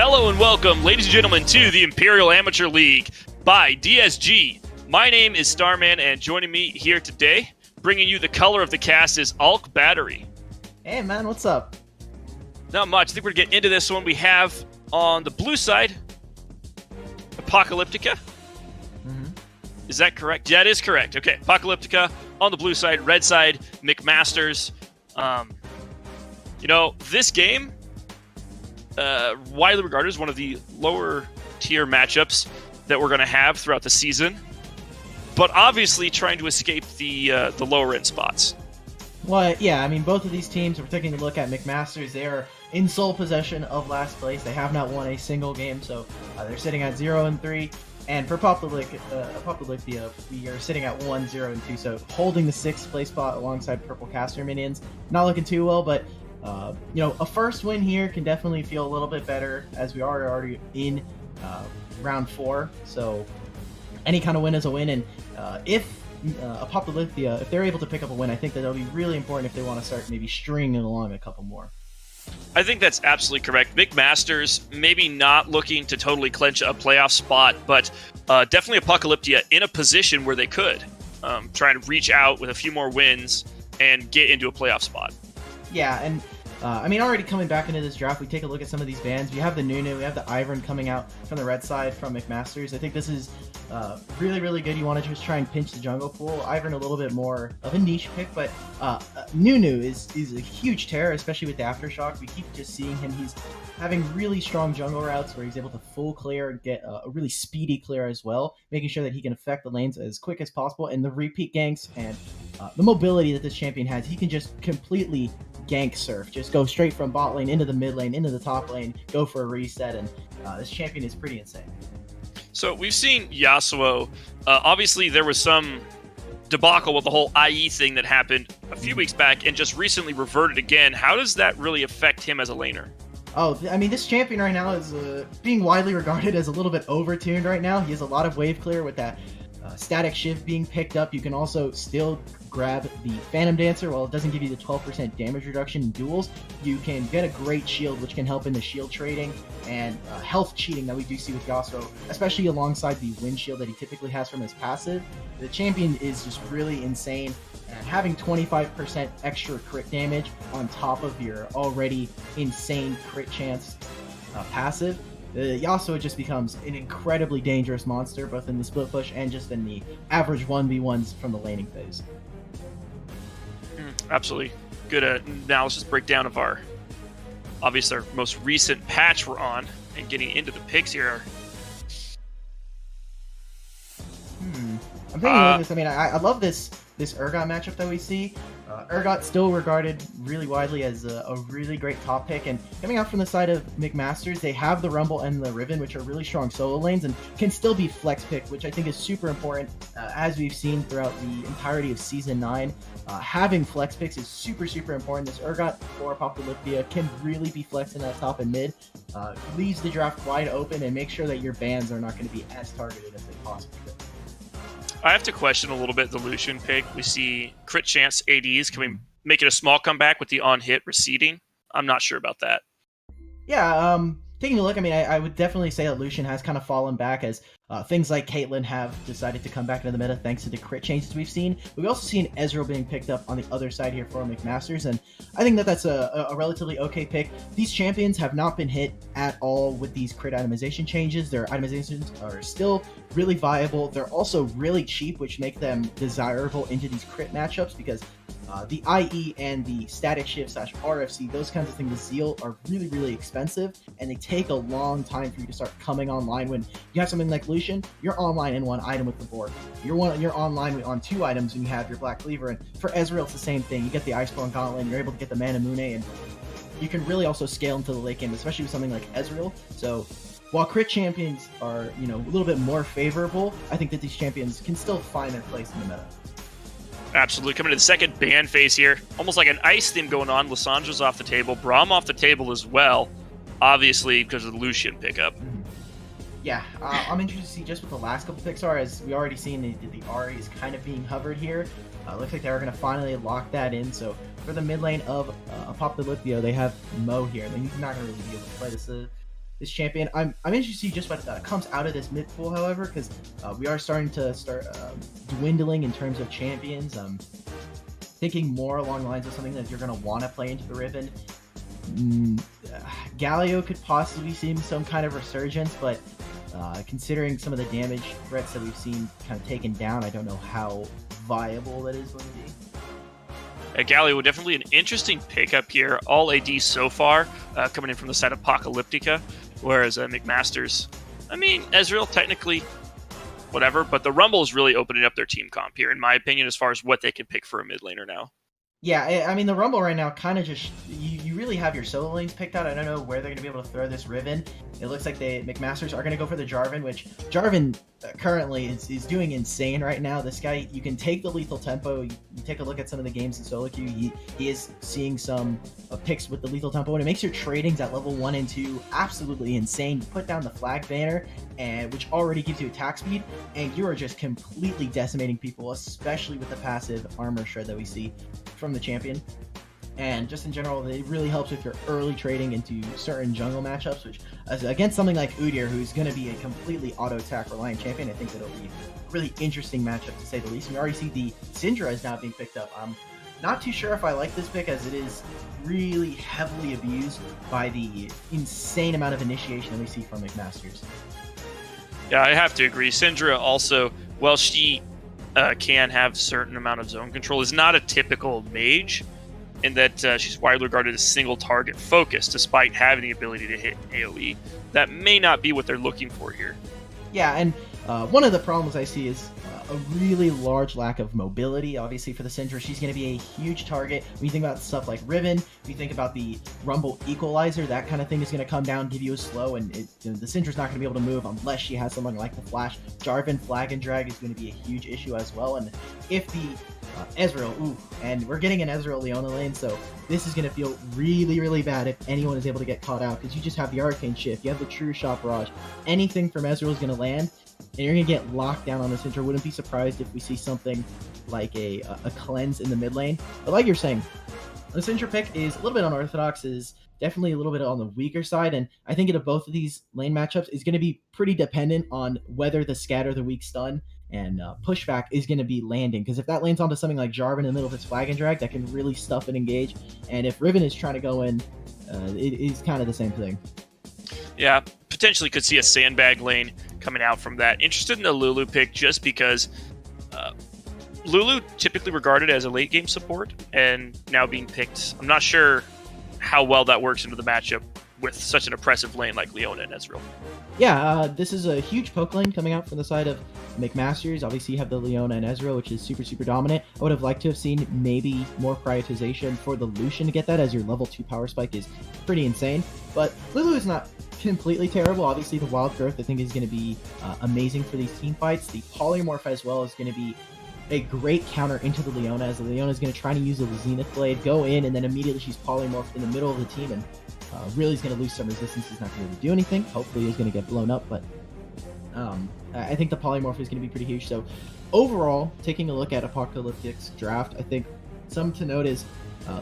Hello and welcome, ladies and gentlemen, to the Imperial Amateur League by DSG. My name is Starman, and joining me here today, bringing you the color of the cast, is Alk Battery. Hey man, what's up? Not much. I think we're going to get into this one. We have, on the blue side, Apocalyptica. Is that correct? Yeah, it is correct. Okay, Apocalyptica on the blue side, red side, McMasters. This game, widely regarded as one of the lower tier matchups that we're going to have throughout the season, but obviously trying to escape the lower end spots. Well, yeah, I mean, both of these teams, we're taking a look at McMasters. They are in sole possession of last place. They have not won a single game, so they're sitting at 0-3. And for Apocalyptica, we are sitting at 1-0-2, so holding the 6th place spot alongside Purple Caster Minions. Not looking too well, but a first win here can definitely feel a little bit better, as we are already in round 4. So any kind of win is a win, and if Apocalyptica, if they're able to pick up a win, I think that it'll be really important if they want to start maybe stringing along a couple more. I think that's absolutely correct. McMasters maybe not looking to totally clinch a playoff spot, but definitely Apocalyptica in a position where they could trying to reach out with a few more wins and get into a playoff spot. Yeah, and already coming back into this draft, we take a look at some of these bans. We have the Nunu, we have the Ivern coming out from the red side from McMasters. I think this is really, really good. You want to just try and pinch the jungle pool. Ivern a little bit more of a niche pick, but Nunu is a huge terror, especially with the Aftershock. We keep just seeing him. He's having really strong jungle routes where he's able to full clear and get a really speedy clear as well, making sure that he can affect the lanes as quick as possible. And the repeat ganks and the mobility that this champion has, he can just completely gank surf, just go straight from bot lane into the mid lane, into the top lane, go for a reset, and this champion is pretty insane. So we've seen Yasuo. Obviously, there was some debacle with the whole IE thing that happened a few weeks back and just recently reverted again. How does that really affect him as a laner? Oh, I mean, this champion right now is being widely regarded as a little bit overtuned right now. He has a lot of wave clear with that static shift being picked up. You can also still grab the Phantom Dancer. While it doesn't give you the 12% damage reduction in duels, you can get a great shield, which can help in the shield trading and health cheating that we do see with Yasuo, especially alongside the wind shield that he typically has from his passive. The champion is just really insane, and having 25% extra crit damage on top of your already insane crit chance passive, Yasuo just becomes an incredibly dangerous monster, both in the split push and just in the average 1v1s from the laning phase. Absolutely. Good analysis breakdown of our most recent patch we're on, and getting into the picks here. I'm thinking about this. I mean, I love this Urgot matchup that we see. Urgot still regarded really widely as a really great top pick, and coming out from the side of McMasters, they have the Rumble and the Riven, which are really strong solo lanes and can still be flex picked, which I think is super important, as we've seen throughout the entirety of Season 9. Having flex picks is super, super important. This Urgot or Apocalyptica can really be flexing at top and mid, leaves the draft wide open, and make sure that your bans are not going to be as targeted as they possibly could. I have to question a little bit the Lucian pick. We see crit chance ADs making a small comeback with the on-hit receding. I'm not sure about that. Yeah, taking a look, I mean, I would definitely say that Lucian has kind of fallen back as things like Caitlyn have decided to come back into the meta thanks to the crit changes we've seen. We've also seen Ezreal being picked up on the other side here for McMasters, and I think that that's a relatively okay pick. These champions have not been hit at all with these crit itemization changes. Their itemizations are still really viable. They're also really cheap, which make them desirable into these crit matchups, because the IE and the static shift / RFC, those kinds of things, the Zeal, are really, really expensive, and they take a long time for you to start coming online. When you have something like Lucian, you're online in one item with the board. You're online on 2 items when you have your Black Cleaver, and for Ezreal, it's the same thing. You get the Iceborne Gauntlet, and you're able to get the Mana Mune, and you can really also scale into the late game, especially with something like Ezreal. So while crit champions are, a little bit more favorable, I think that these champions can still find their place in the meta. Absolutely. Coming to the second ban phase here. Almost like an ice theme going on. Lissandra's off the table. Braum off the table as well. Obviously, because of the Lucian pickup. Yeah, I'm interested to see just what the last couple picks are, as we already seen the Ahri is kind of being hovered here. Looks like they're going to finally lock that in. So for the mid lane of Apocalyptica, they have Mo here. They're not going to really be able to play this. this champion. I'm interested to see just what comes out of this mid pool, however, because we are starting to dwindling in terms of champions. Thinking more along the lines of something that you're going to want to play into the Riven. Galio could possibly see some kind of resurgence, but considering some of the damage threats that we've seen kind of taken down, I don't know how viable that is going to be. Galio, definitely an interesting pickup here. All AD so far coming in from the side of Apocalyptica, whereas McMaster's, I mean, Ezreal technically whatever, but the Rumble is really opening up their team comp here, in my opinion, as far as what they can pick for a mid laner now. Yeah, I mean, the Rumble right now kind of just, you really have your solo lanes picked out. I don't know where they're going to be able to throw this Riven. It looks like McMasters are going to go for the Jarvan, which Jarvan currently is doing insane right now. This guy, you can take the lethal tempo. You take a look at some of the games in solo queue. He is seeing some picks with the lethal tempo, and it makes your tradings at level 1 and 2 absolutely insane. You put down the flag banner, which already gives you attack speed, and you are just completely decimating people, especially with the passive armor shred that we see from the champion. And just in general, it really helps with your early trading into certain jungle matchups, which against something like Udyr, who's going to be a completely auto-attack reliant champion, I think that'll be a really interesting matchup to say the least. And we already see the Syndra is now being picked up. I'm not too sure if I like this pick, as it is really heavily abused by the insane amount of initiation that we see from McMasters. Yeah, I have to agree. Syndra also, while she can have certain amount of zone control, is not a typical mage, in that she's widely regarded as single target focused, despite having the ability to hit AoE. That may not be what they're looking for here. Yeah, and one of the problems I see is a really large lack of mobility. Obviously, for the Syndra, she's going to be a huge target. When you think about stuff like Riven, when you think about the Rumble Equalizer, that kind of thing is going to come down, give you a slow, and the Syndra's not going to be able to move unless she has something like the Flash. Jarvan Flag and Drag is going to be a huge issue as well, and if the Ezreal, and we're getting an Ezreal Leona lane, so this is going to feel really, really bad if anyone is able to get caught out, because you just have the Arcane Shift, you have the True Shot Barrage, anything from Ezreal is going to land, and you're going to get locked down on the Syndra. Wouldn't be surprised if we see something like a cleanse in the mid lane. But like you're saying, the Syndra pick is a little bit unorthodox, is definitely a little bit on the weaker side, and I think into both of these lane matchups is going to be pretty dependent on whether the scatter, the weak stun, and pushback is going to be landing, because if that lands onto something like Jarvan in the middle of its flag and drag, that can really stuff and engage, and if Riven is trying to go in, it is kind of the same thing. Yeah, potentially could see a sandbag lane coming out from that. Interested in the Lulu pick just because Lulu typically regarded as a late game support, and now being picked, I'm not sure how well that works into the matchup with such an oppressive lane like Leona and Ezreal. Yeah, this is a huge poke lane coming out from the side of McMasters. Obviously, you have the Leona and Ezreal, which is super, super dominant. I would have liked to have seen maybe more prioritization for the Lucian to get that, as your level 2 power spike is pretty insane. But Lulu is not completely terrible. Obviously, the wild growth, I think, is going to be amazing for these team fights. The polymorph as well is going to be a great counter into the Leona, as the Leona is going to try to use the Zenith Blade, go in, and then immediately she's polymorphed in the middle of the team, and really is going to lose some resistance. He's not going to really do anything. Hopefully he's going to get blown up, but I think the polymorph is going to be pretty huge. So overall, taking a look at Apocalyptic's draft, I think something to note is,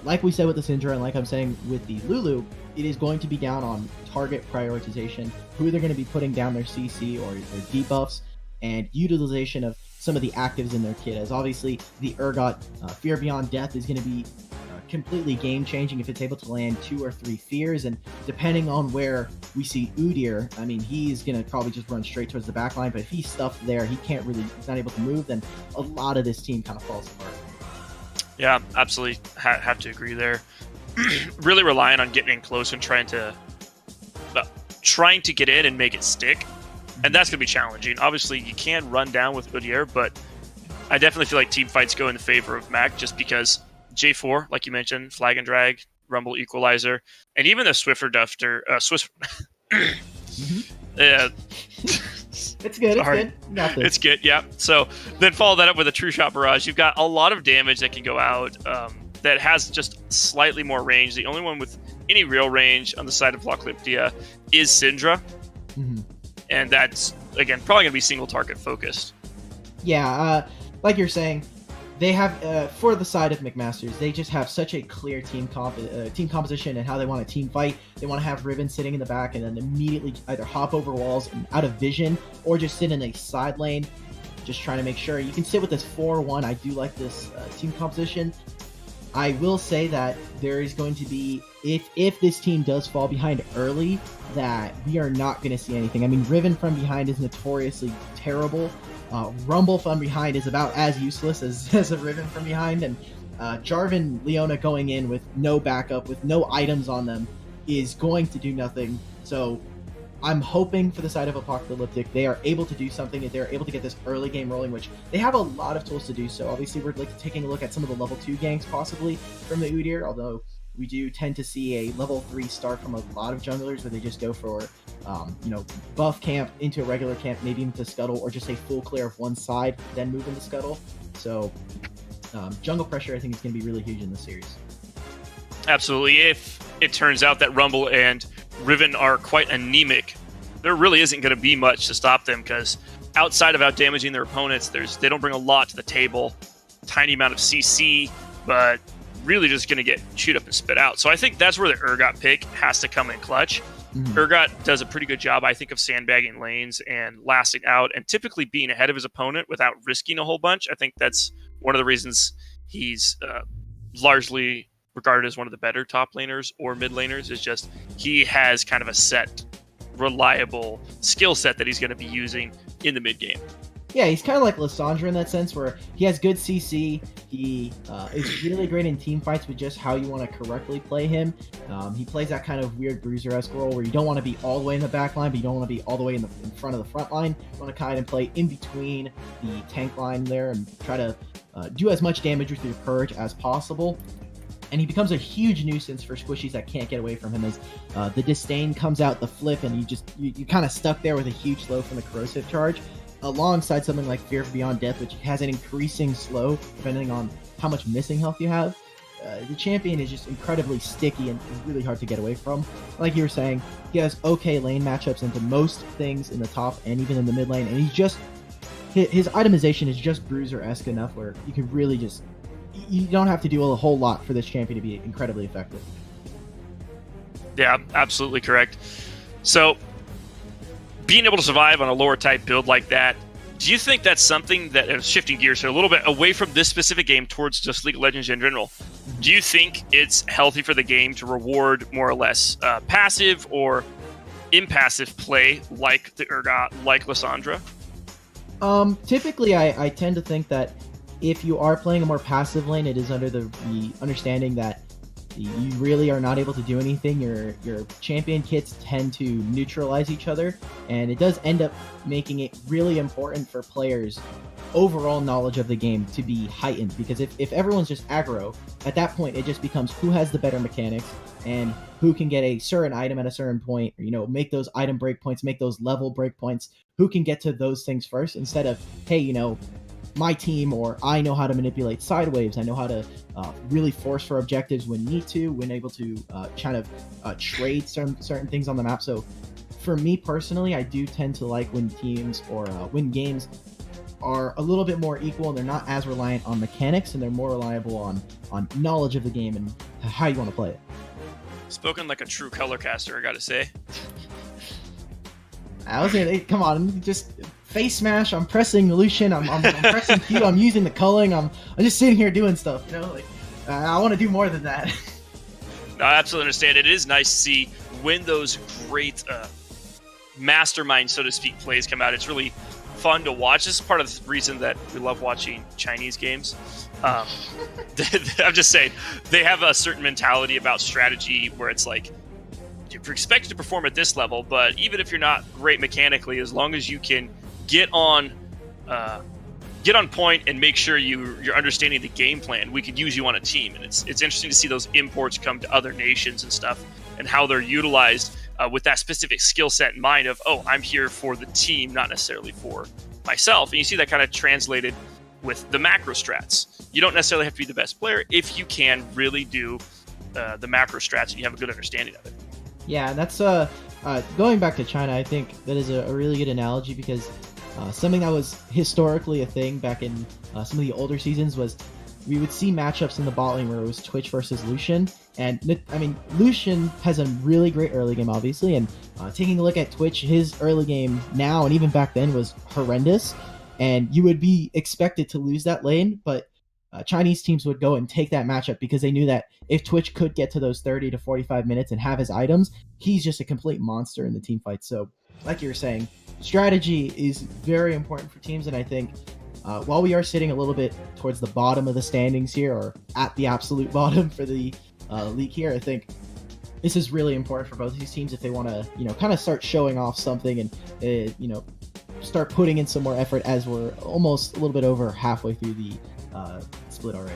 like we said with the Syndra, and like I'm saying with the Lulu, it is going to be down on target prioritization, who they're going to be putting down their CC or their debuffs, and utilization of some of the actives in their kit, as obviously the Urgot Fear Beyond Death is going to be completely game-changing if it's able to land 2 or 3 fears, and depending on where we see Udyr, I mean, he's going to probably just run straight towards the back line, but if he's stuffed there, he's not able to move, then a lot of this team kind of falls apart. Yeah, absolutely have to agree there. Really relying on getting in close and trying to get in and make it stick, and that's going to be challenging. Obviously, you can run down with Udyr, but I definitely feel like team fights go in the favor of Mac, just because J4, like you mentioned, Flag and Drag, Rumble Equalizer, and even the Swiffer Dufter, Yeah. It's good, Sorry. It's good, yeah. So then follow that up with a True Shot Barrage. You've got a lot of damage that can go out that has just slightly more range. The only one with any real range on the side of Apocalyptia is Syndra. Mm-hmm. And that's, again, probably going to be single target focused. Yeah, like you're saying, they have, for the side of McMasters, they just have such a clear team composition and how they want to team fight. They want to have Riven sitting in the back and then immediately either hop over walls and out of vision, or just sit in a side lane, just trying to make sure you can sit with this 4-1. I do like this team composition. I will say that there is going to be, if this team does fall behind early, that we are not going to see anything. I mean, Riven from behind is notoriously terrible. Rumble from behind is about as useless as a Riven from behind, and Jarvan Leona going in with no backup, with no items on them, is going to do nothing. So I'm hoping for the side of Apocalyptic, they are able to do something, that they're able to get this early game rolling, which they have a lot of tools to do so. Obviously, we're taking a look at some of the level 2 ganks possibly from the Udyr, although we do tend to see a level 3 start from a lot of junglers where they just go for, buff camp into a regular camp, maybe into scuttle, or just a full clear of one side, then move into scuttle. So jungle pressure, I think, is going to be really huge in this series. Absolutely. If it turns out that Rumble and Riven are quite anemic, there really isn't going to be much to stop them, because outside of out damaging their opponents, they don't bring a lot to the table. Tiny amount of CC, but really just going to get chewed up and spit out. So I think that's where the Urgot pick has to come in clutch. Urgot does a pretty good job, I think, of sandbagging lanes and lasting out and typically being ahead of his opponent without risking a whole bunch. I think that's one of the reasons he's largely regarded as one of the better top laners or mid laners, is just he has kind of a set, reliable skill set that he's going to be using in the mid game. Yeah, he's kind of like Lissandra in that sense, where he has good CC. He is really great in team fights with just how you want to correctly play him. He plays that kind of weird bruiser-esque role where you don't want to be all the way in the back line, but you don't want to be all the way in front of the front line. You want to kind of play in between the tank line there and try to do as much damage with your Purge as possible. And he becomes a huge nuisance for squishies that can't get away from him, as the Disdain comes out, the flip, and you kind of stuck there with a huge slow from the corrosive charge, alongside something like Fear Beyond Death, which has an increasing slow depending on how much missing health you have. The champion is just incredibly sticky and really hard to get away from. Like you were saying, he has okay lane matchups into most things in the top and even in the mid lane, and his itemization is just bruiser-esque enough where you can really just, you don't have to do a whole lot for this champion to be incredibly effective. Yeah, absolutely correct. So, being able to survive on a lower type build like that, do you think that's something that, shifting gears here a little bit away from this specific game towards just League of Legends in general, do you think it's healthy for the game to reward more or less passive or impassive play like the Urgot, like Lissandra? Typically, I tend to think that if you are playing a more passive lane, it is under the understanding that you really are not able to do anything. Your champion kits tend to neutralize each other, and it does end up making it really important for players' overall knowledge of the game to be heightened, because if everyone's just aggro, at that point it just becomes who has the better mechanics and who can get a certain item at a certain point, or, make those item breakpoints, make those level breakpoints, who can get to those things first, instead of, hey, my team, or I know how to manipulate side waves, I know how to really force for objectives when need to, when able to kind of trade certain things on the map. So for me personally, I do tend to like when teams or when games are a little bit more equal and they're not as reliant on mechanics, and they're more reliable on knowledge of the game and how you want to play it. Spoken like a true color caster, I gotta say. I was gonna, come on, just face smash. I'm pressing Lucian. I'm pressing Q. I'm using the culling. I'm just sitting here doing stuff. I want to do more than that. No, I absolutely understand. It is nice to see when those great mastermind, so to speak, plays come out. It's really fun to watch. This is part of the reason that we love watching Chinese games. I'm just saying, they have a certain mentality about strategy where it's like, you're expected to perform at this level, but even if you're not great mechanically, as long as you can get on point and make sure you're understanding the game plan, we could use you on a team. And it's interesting to see those imports come to other nations and stuff, and how they're utilized with that specific skill set in mind of, oh, I'm here for the team, not necessarily for myself. And you see that kind of translated with the macro strats. You don't necessarily have to be the best player if you can really do the macro strats and you have a good understanding of it. Yeah, that's going back to China. I think that is a really good analogy, because Something that was historically a thing back in some of the older seasons was we would see matchups in the bot lane where it was Twitch versus Lucian. And I mean, Lucian has a really great early game, obviously. And taking a look at Twitch, his early game now and even back then was horrendous. And you would be expected to lose that lane, but Chinese teams would go and take that matchup because they knew that if Twitch could get to those 30 to 45 minutes and have his items, he's just a complete monster in the team fight. So, like you were saying, strategy is very important for teams, and I think while we are sitting a little bit towards the bottom of the standings here, or at the absolute bottom for the league here, I think this is really important for both of these teams if they want to, kind of start showing off something and, start putting in some more effort as we're almost a little bit over halfway through the split already.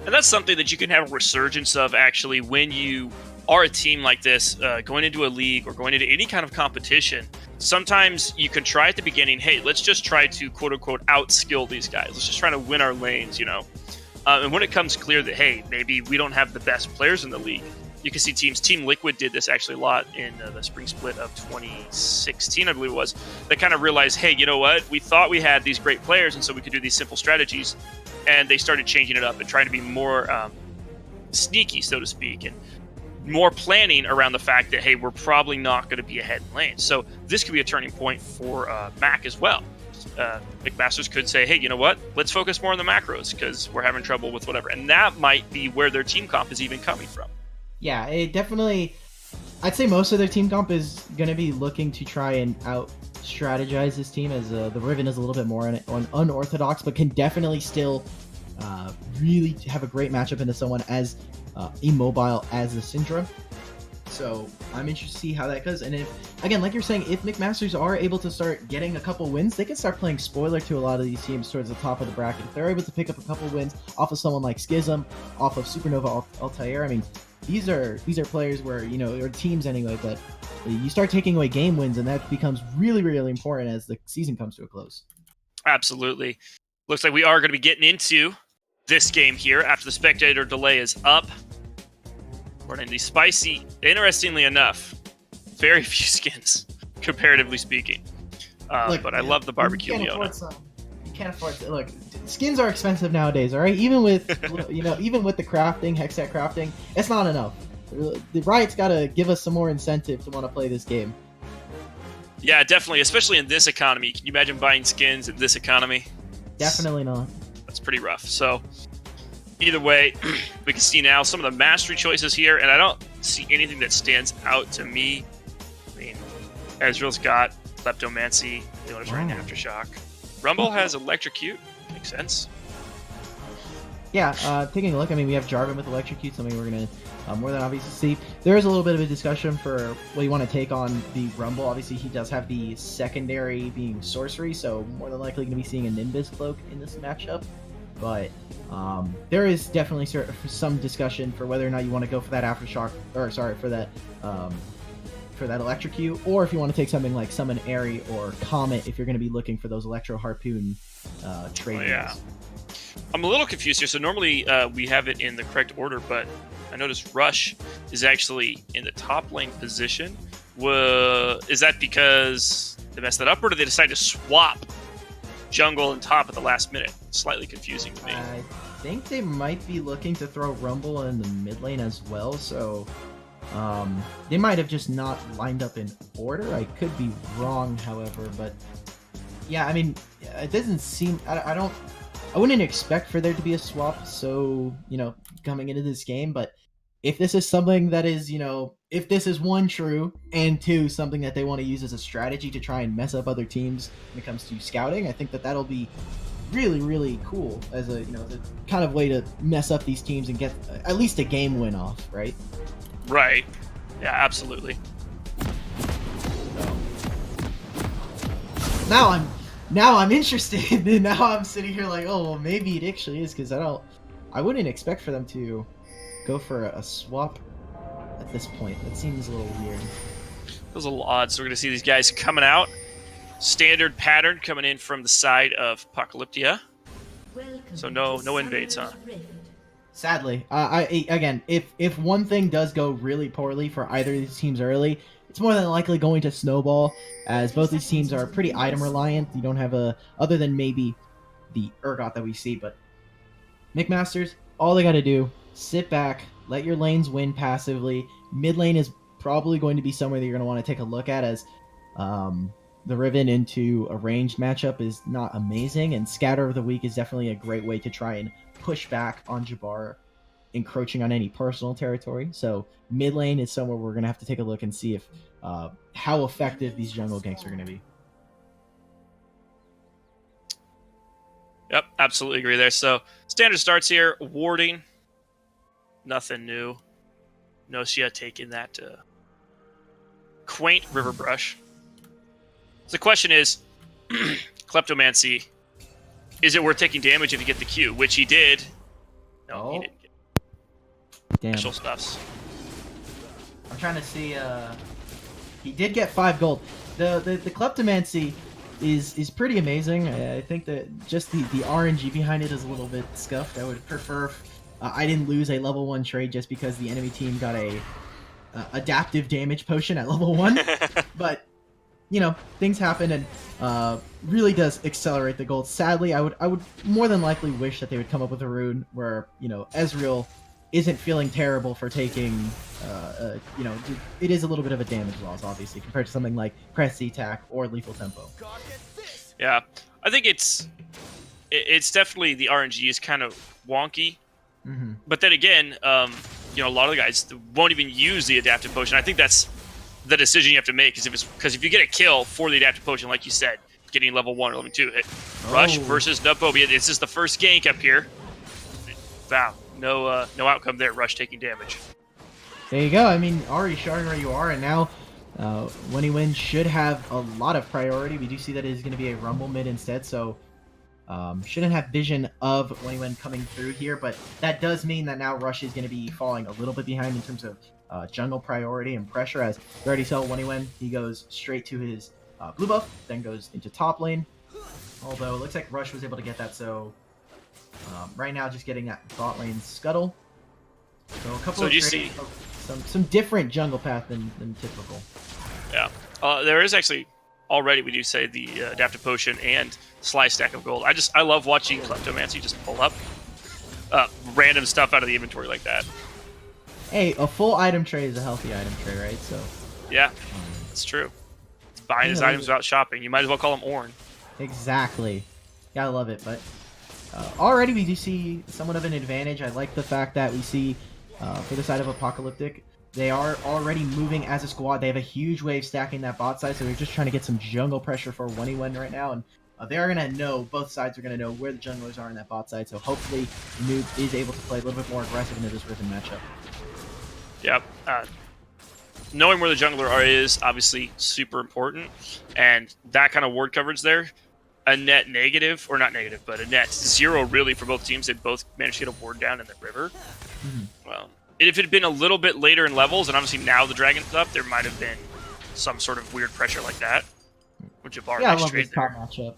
And that's something that you can have a resurgence of, actually, when you are a team like this, going into a league or going into any kind of competition. Sometimes you can try at the beginning, hey, let's just try to quote-unquote out-skill these guys. Let's just try to win our lanes, and when it comes clear that, hey, maybe we don't have the best players in the league, you can see teams. Team Liquid did this actually a lot in the spring split of 2016, I believe it was. They kind of realized, hey, you know what? We thought we had these great players, and so we could do these simple strategies. And they started changing it up and trying to be more sneaky, so to speak, and more planning around the fact that, hey, we're probably not going to be ahead in lane. So this could be a turning point for Mac as well. McMasters could say, hey, you know what? Let's focus more on the macros because we're having trouble with whatever. And that might be where their team comp is even coming from. Yeah, it definitely... I'd say most of their team comp is going to be looking to try and out-strategize this team, as the Riven is a little bit more unorthodox, but can definitely still really have a great matchup into someone as immobile as the Syndra. So I'm interested to see how that goes. And if, again, like you're saying, if McMasters are able to start getting a couple wins, they can start playing spoiler to a lot of these teams towards the top of the bracket. If they're able to pick up a couple wins off of someone like Schism, off of Supernova Altair, I mean, these are players where, or teams anyway, but you start taking away game wins, and that becomes really, really important as the season comes to a close. Absolutely. Looks like we are going to be getting into this game here after the spectator delay is up. We're in the spicy, interestingly enough, very few skins, comparatively speaking. But I love the barbecue Leona. You can't afford to. Look, skins are expensive nowadays, all right? Even with, even with the crafting, hextech crafting, it's not enough. The Riot's got to give us some more incentive to want to play this game. Yeah, definitely, especially in this economy. Can you imagine buying skins in this economy? Definitely not. That's pretty rough. So, either way, we can see now some of the mastery choices here, and I don't see anything that stands out to me. I mean, Ezreal's got Kleptomancy, Leona's running Aftershock. Rumble has Electrocute. Makes sense. Yeah, taking a look, I mean, we have Jarvan with Electrocute, something we're going to more than obviously see. There is a little bit of a discussion for what you want to take on the Rumble. Obviously, he does have the secondary being Sorcery, so more than likely going to be seeing a Nimbus Cloak in this matchup. But there is definitely some discussion for whether or not you want to go for that Aftershock, or sorry, for that Electrocute, or if you want to take something like Summon Airy or Comet if you're going to be looking for those Electro Harpoon trade. Oh, yeah. I'm a little confused here. So normally we have it in the correct order, but I noticed Rush is actually in the top lane position. Is that because they messed that up, or did they decide to swap jungle and top at the last minute? It's slightly confusing to me. I think they might be looking to throw Rumble in the mid lane as well, so they might have just not lined up in order. I could be wrong, however, but yeah, I mean, it doesn't seem... I wouldn't expect for there to be a swap, so, coming into this game, but if this is something that is, if this is one, true, and two, something that they want to use as a strategy to try and mess up other teams when it comes to scouting, I think that that'll be really, really cool as a, as a kind of way to mess up these teams and get at least a game win off, right? Right. Yeah, absolutely. So. Now I'm interested, and now I'm sitting here like, oh, well, maybe it actually is, because I wouldn't expect for them to go for a swap at this point. That seems a little weird. Feels a little odd. So we're going to see these guys coming out. Standard pattern coming in from the side of Apocalyptia. So no invades, huh? Sadly, again, if one thing does go really poorly for either of these teams early, it's more than likely going to snowball, as both these teams are pretty item reliant. You don't have other than maybe the Urgot that we see, but McMasters, all they got to do, sit back, let your lanes win passively. Mid lane is probably going to be somewhere that you're going to want to take a look at, as the Riven into a ranged matchup is not amazing, and Scatter of the Week is definitely a great way to try and push back on Jabbar encroaching on any personal territory. So mid lane is somewhere we're going to have to take a look and see if how effective these jungle ganks are going to be. Yep, absolutely agree there. So standard starts here. Warding, nothing new. Nocia taking that quaint river brush. So the question is, Kleptomancy, is it worth taking damage if you get the Q? Which he did. No, he didn't get special stuffs. I'm trying to see. He did get 5 gold. The Kleptomancy is pretty amazing. I think that just the RNG behind it is a little bit scuffed. I would prefer I didn't lose a level 1 trade just because the enemy team got a adaptive damage potion at level 1. But you know, things happen, and really does accelerate the gold. Sadly, I would more than likely wish that they would come up with a rune where, you know, Ezreal isn't feeling terrible for taking, you know, it is a little bit of a damage loss, obviously, compared to something like Cressy Attack or Lethal Tempo. Yeah, I think it's definitely, the RNG is kind of wonky. Mm-hmm. But then again, you know, a lot of the guys won't even use the adaptive potion. I think that's the decision you have to make, is because if you get a kill for the adaptive potion, like you said, getting level 1 or level 2, hit Rush versus Nubobia. This is the first gank up here. Wow, no outcome there. Rush taking damage. There you go. I mean, already showing where you are, and now when he wins should have a lot of priority. We do see that it is going to be a Rumble mid instead, so shouldn't have vision of Wennywin coming through here, but that does mean that now Rush is going to be falling a little bit behind in terms of jungle priority and pressure, as we already saw Wennywin. He goes straight to his blue buff, then goes into top lane, although it looks like Rush was able to get that, so right now just getting that bot lane scuttle. So a couple some different jungle path than typical. Yeah, there is actually already, we do say, the adaptive potion and sly stack of gold. I love watching Kleptomancy just pull up random stuff out of the inventory like that. Hey, a full item tray is a healthy item tray, right? So yeah, it's true. It's buying his items without shopping. You might as well call him Ornn. Exactly. Gotta love it. But already we do see somewhat of an advantage. I like the fact that we see for the side of Apocalyptic, they are already moving as a squad. They have a huge wave stacking that bot side, so they're just trying to get some jungle pressure for Wennywin right now. And they are going to know, both sides are going to know where the junglers are in that bot side, so hopefully Noob is able to play a little bit more aggressive into this Riven matchup. Yep. Knowing where the jungler is obviously super important, and that kind of ward coverage there, a net negative, or not negative, but a net 0 really for both teams. They both managed to get a ward down in the river. Mm-hmm. Well, if it had been a little bit later in levels, and obviously now the dragon's up, there might have been some sort of weird pressure like that. Yeah, I love this top matchup.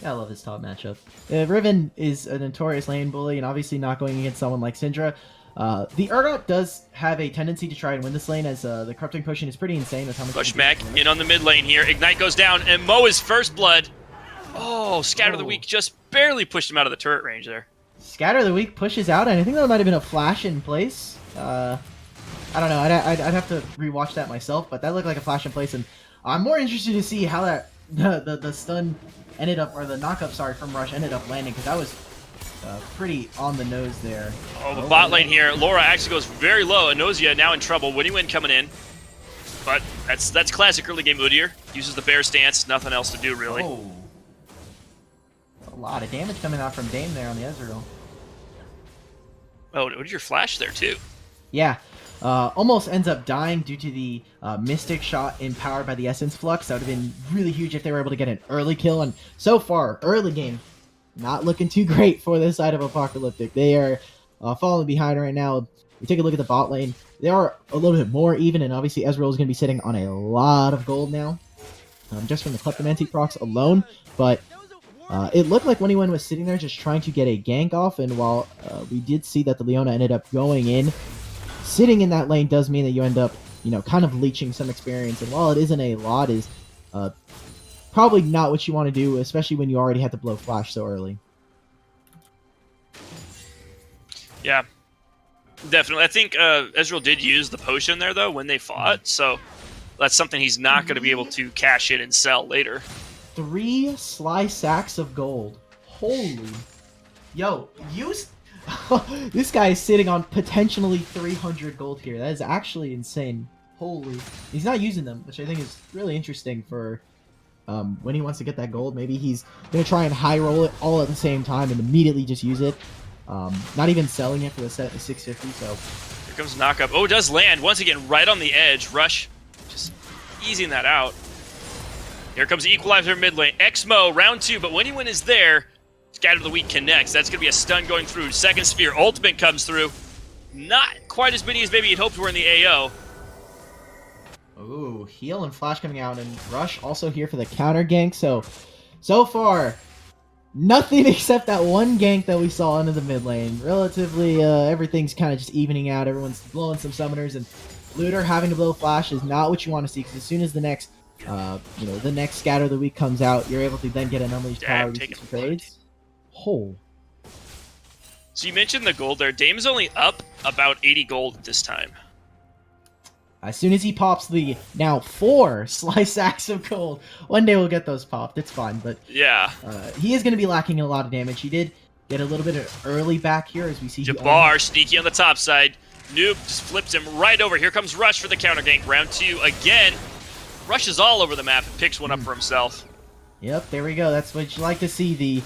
Yeah, I love this top matchup. Riven is a notorious lane bully, and obviously not going against someone like Syndra. The Urgot does have a tendency to try and win this lane, as the corrupting potion is pretty insane with how much. Pushback in on the mid lane here. Ignite goes down, and Mo is first blood. Oh, Scatter the Weak just barely pushed him out of the turret range there. Scatter the Weak pushes out, and I think that might have been a flash in place. I don't know. I'd have to rewatch that myself, but that looked like a flash in place, and I'm more interested to see how that the stun ended up, or the knockup, sorry, from Rush ended up landing, because that was pretty on the nose there. Oh, the bot lane here. Laura actually goes very low. Anosia now in trouble. Wennywin coming in. But that's classic early game Udyr. Uses the bear stance. Nothing else to do, really. Oh. A lot of damage coming out from Dame there on the Ezreal. Oh, Udyr flash there, too. Yeah. Almost ends up dying due to the Mystic shot empowered by the Essence Flux. That would have been really huge if they were able to get an early kill. And so far, early game, not looking too great for this side of Apocalyptic. They are falling behind right now. We take a look at the bot lane. They are a little bit more even, and obviously Ezreal is going to be sitting on a lot of gold now, just from the Kleptomancy procs alone. But It looked like Wendyone was sitting there just trying to get a gank off, and while we did see that the Leona ended up going in, sitting in that lane does mean that you end up, kind of leeching some experience, and while it isn't a lot, is probably not what you want to do, especially when you already had to blow flash so early. Yeah, definitely. I think Ezreal did use the potion there, though, when they fought, so that's something he's not going to be able to cash in and sell later. 3 sly sacks of gold. Holy. Yo, use... This guy is sitting on potentially 300 gold here. That is actually insane. Holy. He's not using them, which I think is really interesting for when he wants to get that gold. Maybe he's going to try and high roll it all at the same time and immediately just use it. Not even selling it for the set of 650, so... Here comes knockup. Oh, it does land. Once again, right on the edge. Rush just easing that out. Here comes the Equalizer mid lane. Exmo, round 2, but Wendyone is there. Scatter the Weak connects. That's going to be a stun going through. Second Spear. Ultimate comes through. Not quite as many as maybe you'd hoped were in the AO. Ooh, heal and flash coming out, and Rush also here for the counter gank. So far, nothing except that one gank that we saw into the mid lane. Relatively, everything's kind of just evening out. Everyone's blowing some summoners, and Looter having to blow flash is not what you want to see, because as soon as the next, the next Scatter of the Week comes out, you're able to then get an Unleashed Power with some trades. Oh. So you mentioned the gold there. Dame's only up about 80 gold this time. As soon as he pops the now 4 sly sacks of gold, one day we'll get those popped. It's fine, but yeah, he is going to be lacking a lot of damage. He did get a little bit of early back here, as we see. Jabbar sneaky on the top side. Noob just flips him right over. Here comes Rush for the counter gank. Round 2 again. Rush is all over the map and picks one up for himself. Yep, there we go. That's what you like to see. The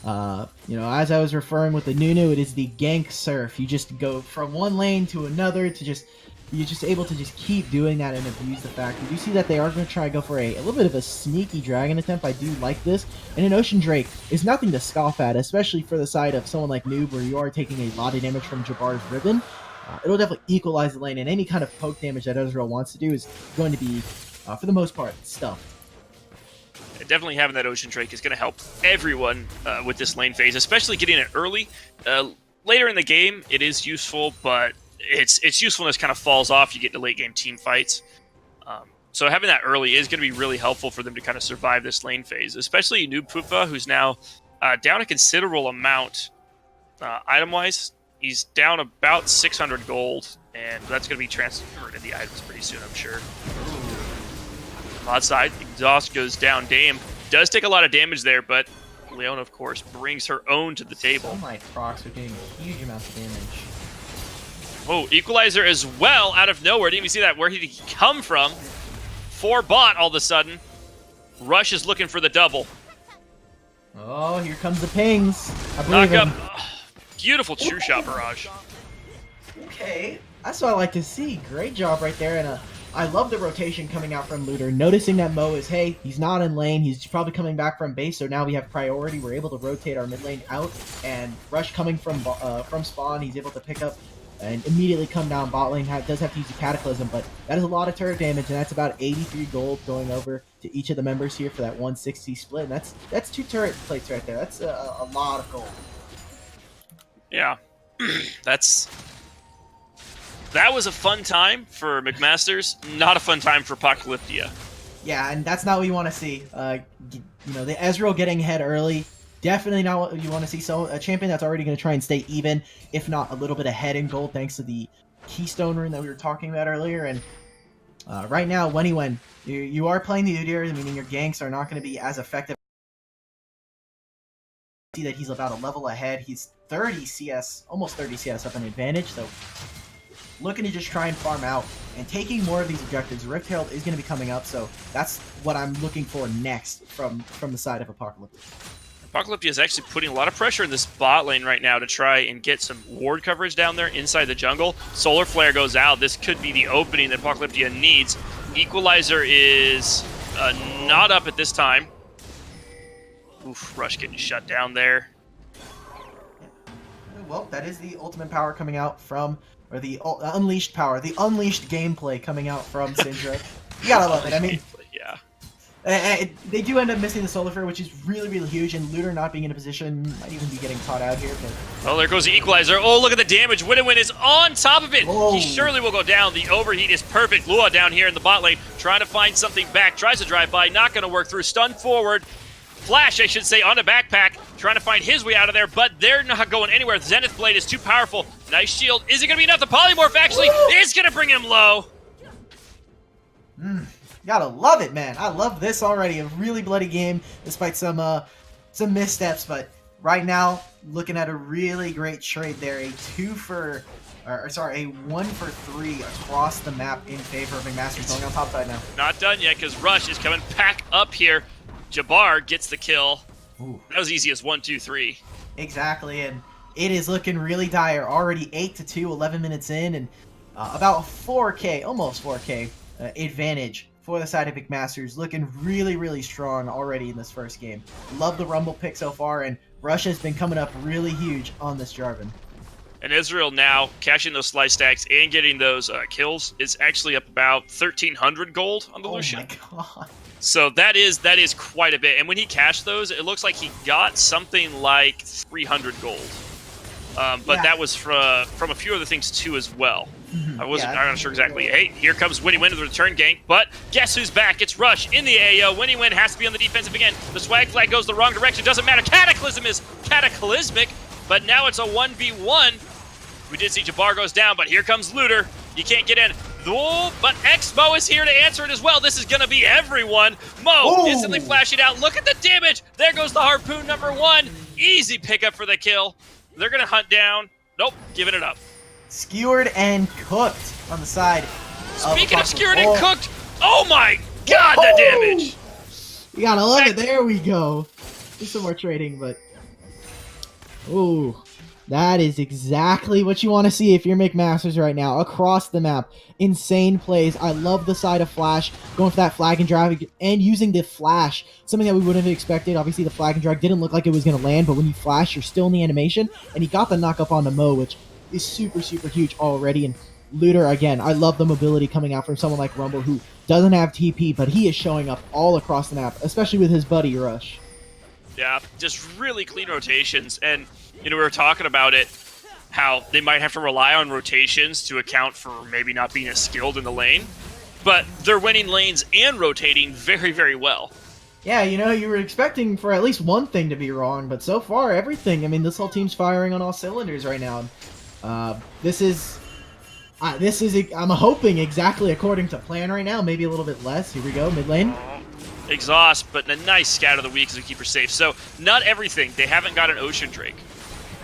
as I was referring with the Nunu, it is the gank surf. You just go from one lane to another to you're just able to just keep doing that and abuse the fact. You do see that they are going to try to go for a little bit of a sneaky dragon attempt. I do like this. And an Ocean Drake is nothing to scoff at, especially for the side of someone like Noob, where you are taking a lot of damage from Jabbar's Ribbon. It'll definitely equalize the lane, and any kind of poke damage that Ezreal wants to do is going to be, for the most part, stuffed. Definitely having that Ocean Drake is going to help everyone with this lane phase, especially getting it early. Later in the game, it is useful, but its usefulness kind of falls off. You get to late game team fights. So having that early is going to be really helpful for them to kind of survive this lane phase, especially Noob Pupa, who's now down a considerable amount item-wise. He's down about 600 gold, and that's going to be transferred in the items pretty soon, I'm sure. Bot side, exhaust goes down. Dame does take a lot of damage there, but Leona, of course, brings her own to the table. Oh my procs are doing huge amounts of damage. Oh, Equalizer as well, out of nowhere. Didn't even see that. Where did he come from? 4 bot all of a sudden. Rush is looking for the double. Oh, here comes the pings. I believe Knock him. up. Beautiful true shot barrage. Okay, that's what I like to see. Great job right there, and I love the rotation coming out from Looter. Noticing that Mo is, hey, he's not in lane. He's probably coming back from base, so now we have priority. We're able to rotate our mid lane out, and Rush coming from spawn, he's able to pick up and immediately come down bot lane. Does have to use the Cataclysm, but that is a lot of turret damage, and that's about 83 gold going over to each of the members here for that 160 split. And that's 2 turret plates right there. That's a lot of gold. Yeah, that was a fun time for McMasters, not a fun time for Apocalyptia. Yeah, and that's not what you want to see. The Ezreal getting ahead early, definitely not what you want to see. So a champion that's already going to try and stay even, if not a little bit ahead in gold, thanks to the Keystone rune that we were talking about earlier. And right now, when you are playing the Udyr, meaning your ganks are not going to be as effective. See that he's about a level ahead. He's 30 CS, almost 30 CS up an advantage, so looking to just try and farm out and taking more of these objectives. Rift Herald is going to be coming up, so that's what I'm looking for next from the side of Apocalyptic. Apocalyptia is actually putting a lot of pressure in this bot lane right now to try and get some ward coverage down there inside the jungle. Solar Flare goes out. This could be the opening that Apocalyptia needs. Equalizer is not up at this time. Oof, Rush getting shut down there. Well, that is the ultimate power coming out from, or the unleashed power, the unleashed gameplay coming out from Syndra. You gotta love it. I mean, yeah. They do end up missing the solar flare, which is really, really huge, and Looter not being in a position might even be getting caught out here. But... Oh, there goes the equalizer. Oh, look at the damage. Win is on top of it. Whoa. He surely will go down. The overheat is perfect. Lua down here in the bot lane, trying to find something back. Tries to drive by, not going to work through. Stun forward. Flash, I should say, on a backpack, trying to find his way out of there, but they're not going anywhere. The Zenith Blade is too powerful. Nice shield. Is it going to be enough? The Polymorph actually is going to bring him low. Gotta love it, man. I love this already. A really bloody game, despite some missteps, but right now, looking at a really great trade there. A 1 for 3 across the map in favor of McMaster going on top side now. Not done yet, because Rush is coming back up here. Jabbar gets the kill. Ooh. That was easy as 1, 2, 3. Exactly, and it is looking really dire. Already 8-2, 11 minutes in, and about 4K, almost 4K advantage for the side of McMaster's. Looking really, really strong already in this first game. Love the Rumble pick so far, and Rush has been coming up really huge on this Jarvan. And Israel now, cashing those slice stacks and getting those kills, is actually up about 1,300 gold on the Lucian. Oh my god. So that is quite a bit. And when he cashed those, it looks like he got something like 300 gold. But that was from a few other things too as well. I'm not sure exactly. Hey, here comes Winnie Win with the return gank, but guess who's back? It's Rush in the AO. Winnie Win has to be on the defensive again. The swag flag goes the wrong direction. Doesn't matter. Cataclysm is cataclysmic, but now it's a 1v1. We did see Jabbar goes down, but here comes Looter. You can't get in. Oh, but X-Mo is here to answer it as well. This is going to be everyone. Mo instantly flashing out. Look at the damage. There goes the Harpoon #1. Easy pickup for the kill. They're going to hunt down. Nope, giving it up. Skewered and cooked on the side. Speaking of skewered and cooked, oh my god, the damage! You gotta love it. There we go. Do some more trading, but... Ooh. That is exactly what you want to see if you're McMasters right now. Across the map. Insane plays. I love the side of Flash. Going for that flag and drag and using the Flash. Something that we wouldn't have expected. Obviously, the flag and drag didn't look like it was going to land, but when you flash, you're still in the animation. And he got the knock up on the Mo, which is super, super huge already. And Looter, again, I love the mobility coming out from someone like Rumble, who doesn't have TP, but he is showing up all across the map, especially with his buddy Rush. Yeah, just really clean rotations. And we were talking about it, how they might have to rely on rotations to account for maybe not being as skilled in the lane, but they're winning lanes and rotating very, very well. Yeah, you were expecting for at least one thing to be wrong, but so far, everything. I mean, this whole team's firing on all cylinders right now. This is, I'm hoping exactly according to plan right now, maybe a little bit less. Here we go, mid lane. Exhaust, but a nice scout of the week as we keep her safe. So, not everything. They haven't got an Ocean Drake.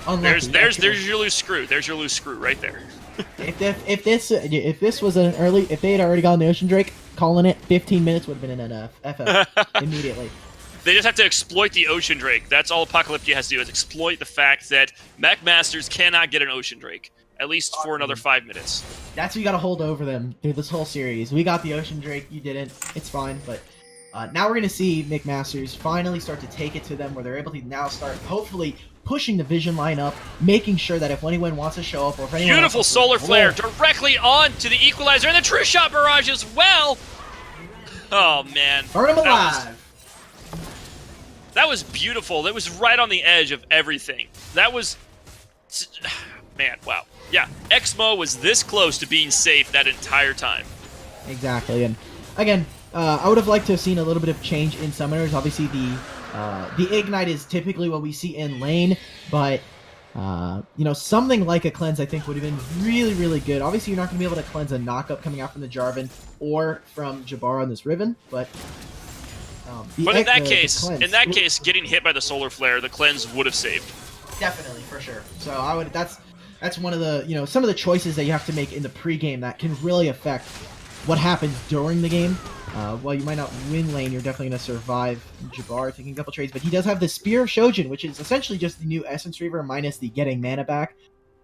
Unlucky. There's your loose screw. There's your loose screw right there. if this was an early, if they had already gotten the Ocean Drake, calling it 15 minutes would have been an FF immediately. They just have to exploit the Ocean Drake. That's all Apocalyptia has to do, is exploit the fact that McMasters cannot get an Ocean Drake, at least for another 5 minutes. That's what you got to hold over them through this whole series. We got the Ocean Drake, you didn't. It's fine, but now we're going to see McMasters finally start to take it to them, where they're able to now start, hopefully, pushing the vision line up, making sure that if anyone wants to show up, or if anyone beautiful solar flare directly on to the equalizer, and the True Shot barrage as well. Oh man, burn him alive. That was beautiful. That was right on the edge of everything. That was, man, wow. Yeah, Exmo was this close to being safe that entire time. Exactly, and again, I would have liked to have seen a little bit of change in summoners. Obviously, the Ignite is typically what we see in lane, but something like a cleanse I think would have been really, really good. Obviously, you're not going to be able to cleanse a knockup coming out from the Jarvan or from Jabbar on this Riven, but in that case, getting hit by the solar flare, the cleanse would have saved. Definitely, for sure. So I would. That's one of the some of the choices that you have to make in the pregame that can really affect what happens during the game. While you might not win lane, you're definitely going to survive. Jabbar taking a couple trades, but he does have the Spear of Shojin, which is essentially just the new Essence Reaver minus the getting mana back.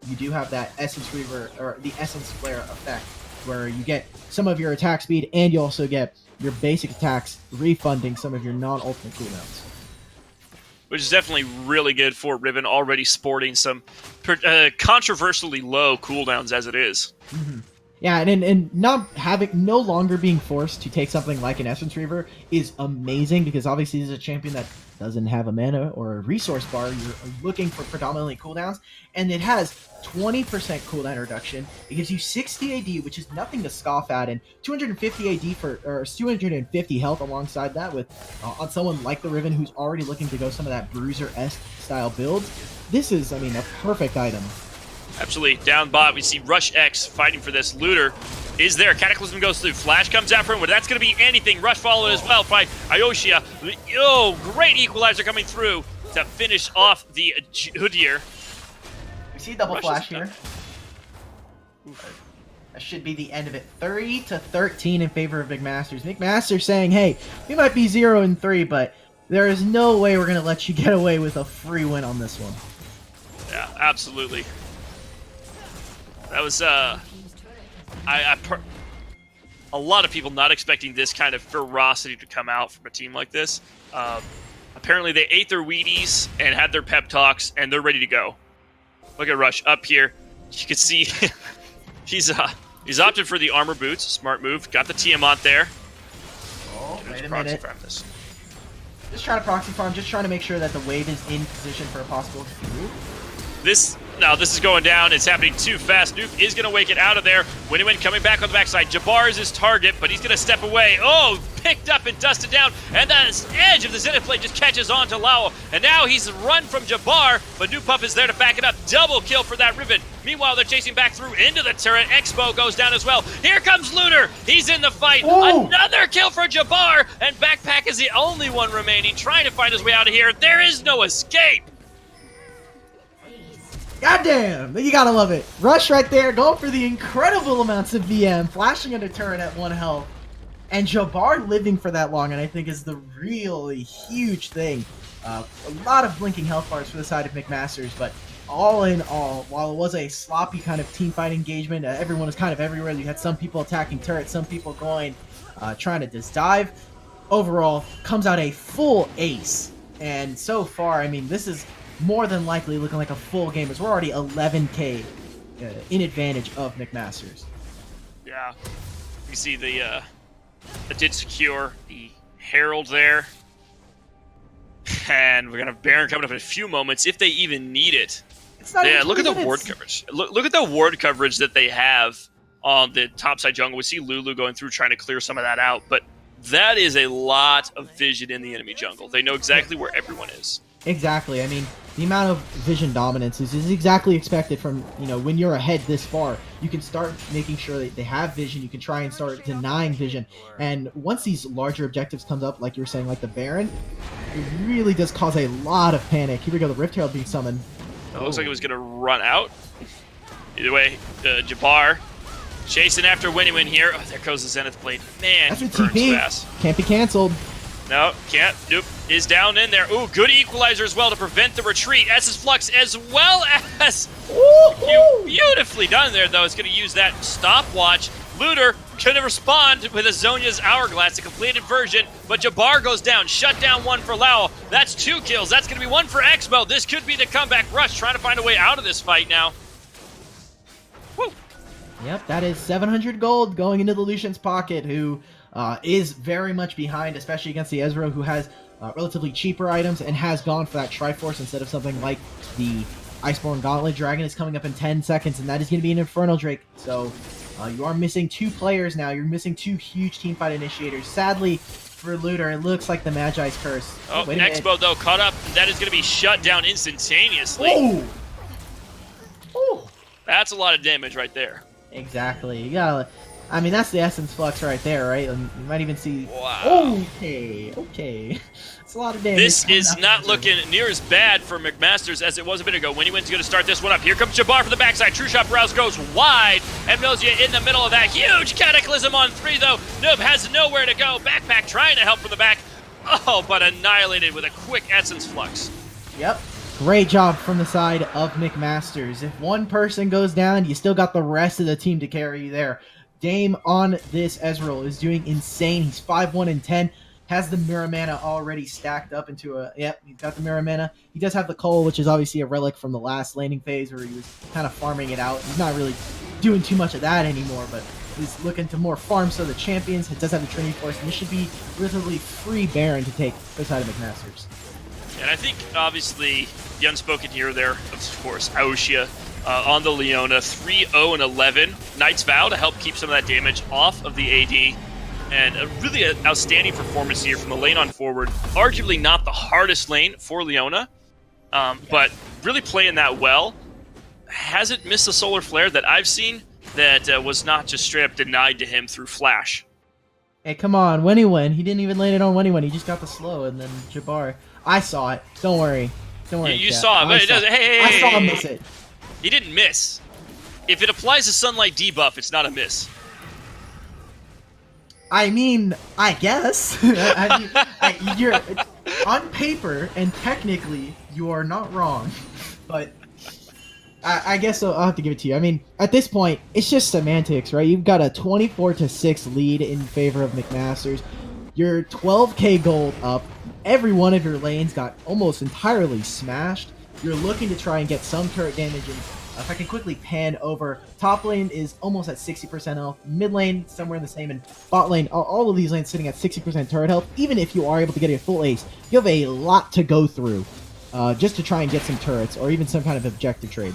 You do have that Essence Reaver, or the Essence Flare effect, where you get some of your attack speed, and you also get your basic attacks refunding some of your non-ultimate cooldowns. Which is definitely really good for Riven, already sporting some controversially low cooldowns as it is. Mm-hmm. Yeah, and no longer being forced to take something like an Essence Reaver is amazing, because obviously this is a champion that doesn't have a mana or a resource bar. You're looking for predominantly cooldowns, and it has 20% cooldown reduction. It gives you 60 AD, which is nothing to scoff at, and 250 AD or 250 health alongside that with on someone like the Riven who's already looking to go some of that Bruiser-esque style builds. This is, I mean, a perfect item. Absolutely. Down bot, we see Rush X fighting for this. Looter is there. Cataclysm goes through. Flash comes out for him. That's going to be anything. Rush followed as well by Ioshia. Oh, great equalizer coming through to finish off the Hoodir. We see double Rush flash here. That should be the end of it. 30-13 in favor of McMaster's. McMaster saying, hey, we might be 0-3, but there is no way we're going to let you get away with a free win on this one. Yeah, absolutely. That was a lot of people not expecting this kind of ferocity to come out from a team like this. Apparently they ate their Wheaties and had their pep talks, and they're ready to go. Look at Rush up here. You can see he's opted for the armor boots. Smart move. Got the Tiamat there. Oh, wait a minute. Just trying to proxy farm, just trying to make sure that the wave is in position for a possible move. This is going down. It's happening too fast. Noob is going to wake it out of there. Winnie coming back on the backside. Jabbar is his target, but he's going to step away. Oh, picked up and dusted down. And that edge of the Zenith blade just catches on to Lao. And now he's run from Jabbar, but Noob Puff is there to back it up. Double kill for that Riven. Meanwhile, they're chasing back through into the turret. Expo goes down as well. Here comes Looter. He's in the fight. Ooh. Another kill for Jabbar. And Backpack is the only one remaining, trying to find his way out of here. There is no escape. Goddamn! You gotta love it. Rush right there, going for the incredible amounts of VM, flashing under turret at 1 health. And Jabbar living for that long, and I think is the really huge thing. A lot of blinking health bars for the side of McMaster's, but all in all, while it was a sloppy kind of team fight engagement, everyone was kind of everywhere. You had some people attacking turrets, some people going, trying to just dive. Overall, comes out a full ace. And so far, I mean, this is more than likely looking like a full game, as we're already 11k in advantage of McMaster's. Yeah, you see the did secure the Herald there, and we're gonna have Baron coming up in a few moments if they even need it. It's not Yeah, even look at the 20 ward minutes. coverage. Look at the ward coverage that they have on the topside jungle. We see Lulu going through trying to clear some of that out, but that is a lot of vision in the enemy jungle. They know exactly where everyone is. Exactly. I mean, the amount of vision dominance is exactly expected from, you know, when you're ahead this far. You can start making sure that they have vision. You can try and start denying vision. And once these larger objectives comes up, like you were saying, like the Baron, it really does cause a lot of panic. Here we go, the Rift Herald being summoned. It looks like it was going to run out. Either way, Jabbar chasing after Winnie here. Oh, there goes the Zenith Blade. Man, That's he a burns TP. fast. Can't be canceled. No, can't. Nope. Is down in there. Ooh, good equalizer as well to prevent the retreat. Essence Flux as well as... Beautifully done there, though. It's going to use that stopwatch. Looter going to respond with a Zhonya's Hourglass, a completed version, but Jabbar goes down. Shut down 1 for Lao. That's 2 kills. That's going to be 1 for Expo. This could be the comeback. Rush trying to find a way out of this fight now. Woo. Yep, that is 700 gold going into the Lucian's pocket, who is very much behind, especially against the Ezreal, who has relatively cheaper items and has gone for that Triforce instead of something like the Iceborne Gauntlet. Dragon is coming up in 10 seconds, and that is going to be an Infernal Drake. So you are missing 2 players now. You're missing 2 huge teamfight initiators. Sadly, for Looter, it looks like the Magi's Curse. Oh, wait a minute. Expo, though, caught up. That is going to be shut down instantaneously. Oh! Oh! That's a lot of damage right there. Exactly. You gotta... I mean, that's the Essence Flux right there, right? And you might even see... Wow. Okay. It's a lot of damage. This is not looking near as bad for McMaster's as it was a bit ago. Winnie Win's going to start this one up. Here comes Jabbar from the backside. True Shot Browse goes wide, and Milzia in the middle of that. Huge Cataclysm on 3, though. Noob has nowhere to go. Backpack trying to help from the back. Oh, but annihilated with a quick Essence Flux. Yep. Great job from the side of McMaster's. If one person goes down, you still got the rest of the team to carry you there. Dame on this Ezreal is doing insane. He's 5-1-10. has the Mirror Mana already stacked up into a... Yep, he's got the Mirror Mana. He does have the Coal, which is obviously a relic from the last laning phase where he was kind of farming it out. He's not really doing too much of that anymore, but he's looking to more farm so the champions. It does have the Trinity Force, and this should be a relatively free Baron to take for the side of McMasters. And I think, obviously, the unspoken hero there, of course, Aoshia on the Leona, 3-0 and 11. Knight's Vow to help keep some of that damage off of the AD. And a really outstanding performance here from the lane on forward. Arguably not the hardest lane for Leona, but really playing that well. Hasn't missed a solar flare that I've seen that was not just straight up denied to him through flash. Hey, come on, Winnie. He didn't even land it on Winnie. He just got the slow, and then Jabbar. I saw it. Don't worry. Don't worry. You saw it, but it doesn't. Hey, I saw him miss it. He didn't miss. If it applies a sunlight debuff, it's not a miss. I mean, I guess. You're on paper and technically you are not wrong, but I guess I'll have to give it to you. I mean, at this point, it's just semantics, right? You've got a 24-6 lead in favor of McMasters. You're 12k gold up. Every one of your lanes got almost entirely smashed. You're looking to try and get some turret damage in. If I can quickly pan over, top lane is almost at 60% health, mid lane somewhere in the same, and bot lane, all of these lanes sitting at 60% turret health. Even if you are able to get a full ace, you have a lot to go through just to try and get some turrets or even some kind of objective trade.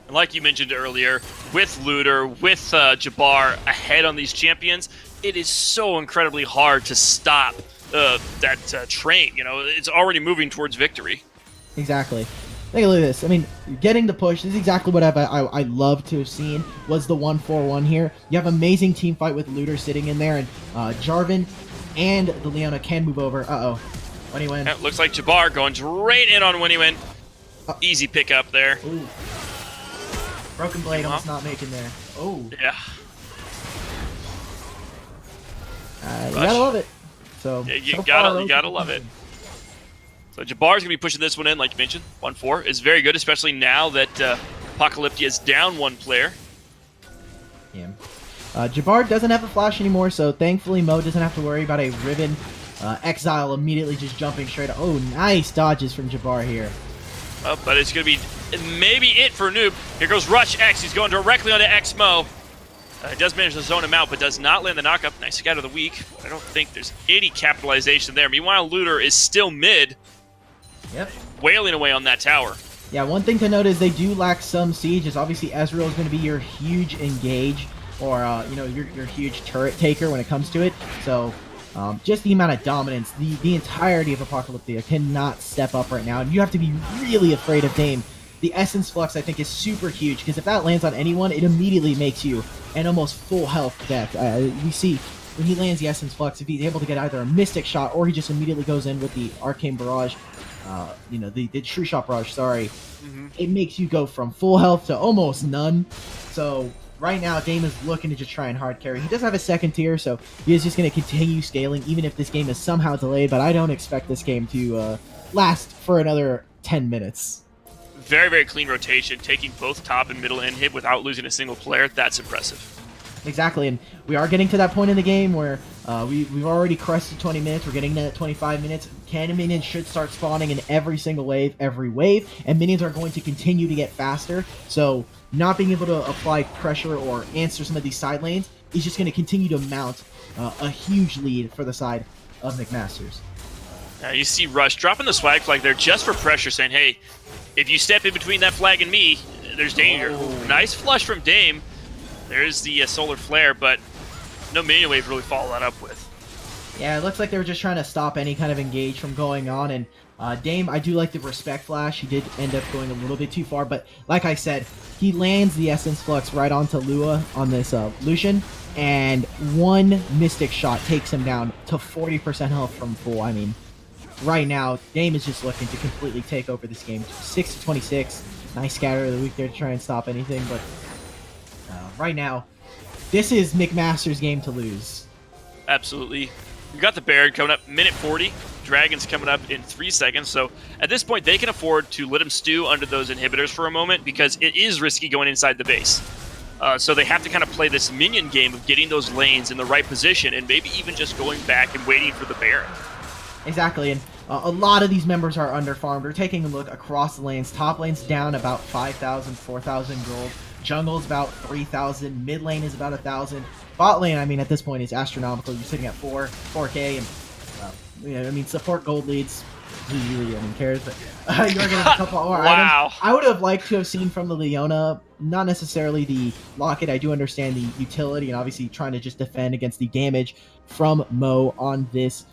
And like you mentioned earlier, with Looter, with Jabbar ahead on these champions, it is so incredibly hard to stop that train. You know, it's already moving towards victory. Exactly. Take a look at this. I mean, getting the push. This is exactly what I love to have seen. Was the 1-4-1 here. You have amazing team fight with Looter sitting in there, and Jarvan and the Leona can move over. Winnie win. Yeah, looks like Jabbar going straight in on Winnie win. Easy pickup there. Ooh. Broken Blade almost not making there. Oh. Yeah. You gotta love it. So yeah, you so gotta love it. So Jabbar's gonna be pushing this one in, like you mentioned. 1-4 is very good, especially now that Apocalyptia is down one player. Yeah. Jabbar doesn't have a flash anymore, so thankfully Mo doesn't have to worry about a Riven Exile immediately just jumping straight up. Oh, nice dodges from Jabbar here. Oh, but it's gonna be maybe it for Noob. Here goes Rush X. He's going directly onto X Mo. Does manage to zone him out, but does not land the knockup. Nice scout of the week. I don't think there's any capitalization there. Meanwhile, Looter is still mid. Yep. Wailing away on that tower. Yeah, one thing to note is they do lack some siege. Is obviously Ezreal is going to be your huge engage, or your huge turret taker when it comes to it. So just the amount of dominance, the entirety of Apocalyptia cannot step up right now, and you have to be really afraid of Dame. The Essence Flux, I think, is super huge, because if that lands on anyone, it immediately makes you an almost full health deck. We see when he lands the Essence Flux, if he's able to get either a Mystic Shot or he just immediately goes in with the Arcane Barrage, the True Shot Barrage, sorry, it makes you go from full health to almost none. So right now, Dame is looking to just try and hard carry. He does have a second tier, so he is just going to continue scaling, even if this game is somehow delayed, but I don't expect this game to last for another 10 minutes. Very, very clean rotation, taking both top and middle end hit without losing a single player. That's impressive. Exactly, and we are getting to that point in the game where we've already crested 20 minutes. We're getting to 25 minutes. Cannon minions should start spawning in every single wave, and minions are going to continue to get faster. So not being able to apply pressure or answer some of these side lanes is just going to continue to mount a huge lead for the side of McMasters. You see Rush dropping the swag flag there just for pressure, saying, hey, if you step in between that flag and me, there's danger. Oh. Nice flush from Dame. There's the solar flare, but no minion wave really follow that up with. Yeah, it looks like they were just trying to stop any kind of engage from going on, and Dame, I do like the respect flash. He did end up going a little bit too far, but like I said, he lands the Essence Flux right onto Lua on this Lucian, and one Mystic Shot takes him down to 40% health from full. I mean, right now, Dame is just looking to completely take over this game. 6-26. Nice scatter of the week there to try and stop anything, but right now, this is McMaster's game to lose. Absolutely. You got the Baron coming up, minute 40. Dragon's coming up in 3 seconds, so at this point, they can afford to let him stew under those inhibitors for a moment, because it is risky going inside the base. So they have to kind of play this minion game of getting those lanes in the right position and maybe even just going back and waiting for the Baron. Exactly, and a lot of these members are underfarmed. We're taking a look across the lanes. Top lane's down about 5,000, 4,000 gold. Jungle's about 3,000. Mid lane is about 1,000. Bot lane, I mean, at this point is astronomical. You're sitting at 4K, and I mean, support gold leads. Who really, cares? But you're getting a couple more items. I would have liked to have seen from the Leona, not necessarily the Locket. I do understand the utility and obviously trying to just defend against the damage from Mo on this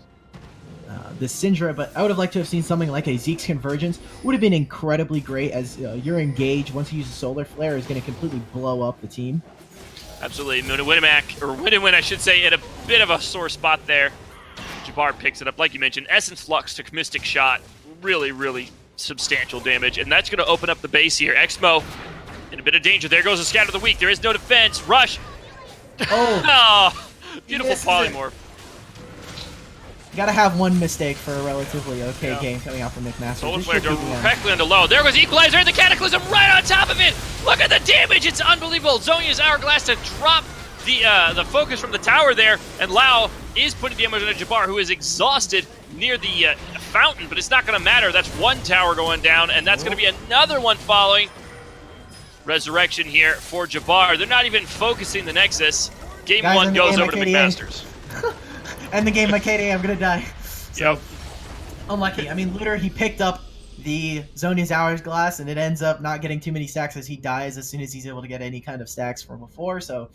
Syndra, but I would have liked to have seen something like a Zeke's Convergence. Would have been incredibly great, as your engage, once you use a Solar Flare, is going to completely blow up the team. Absolutely. Win, I should say, in a bit of a sore spot there. Jabbar picks it up. Like you mentioned, Essence Flux took Mystic Shot. Really, really substantial damage, and that's going to open up the base here. Exmo in a bit of danger. There goes the Scatter of the Weak. There is no defense. Rush. Oh, beautiful polymorph. Gotta have one mistake for a relatively okay game coming out from McMaster. Solar Flare directly into low. There goes Equalizer and the Cataclysm right on top of it. Look at the damage. It's unbelievable. Zhonya's Hourglass to drop the focus from the tower there, and Lao is putting damage on Jabbar, who is exhausted near the fountain, but it's not going to matter. That's one tower going down, and that's going to be another one following. Resurrection here for Jabbar. They're not even focusing the Nexus. Game one goes over to McMasters. And the game, my KDA, I'm gonna die. So, yep. Unlucky. I mean, Looter, he picked up the Zhonya's Hourglass, and it ends up not getting too many stacks as he dies as soon as he's able to get any kind of stacks from before. So,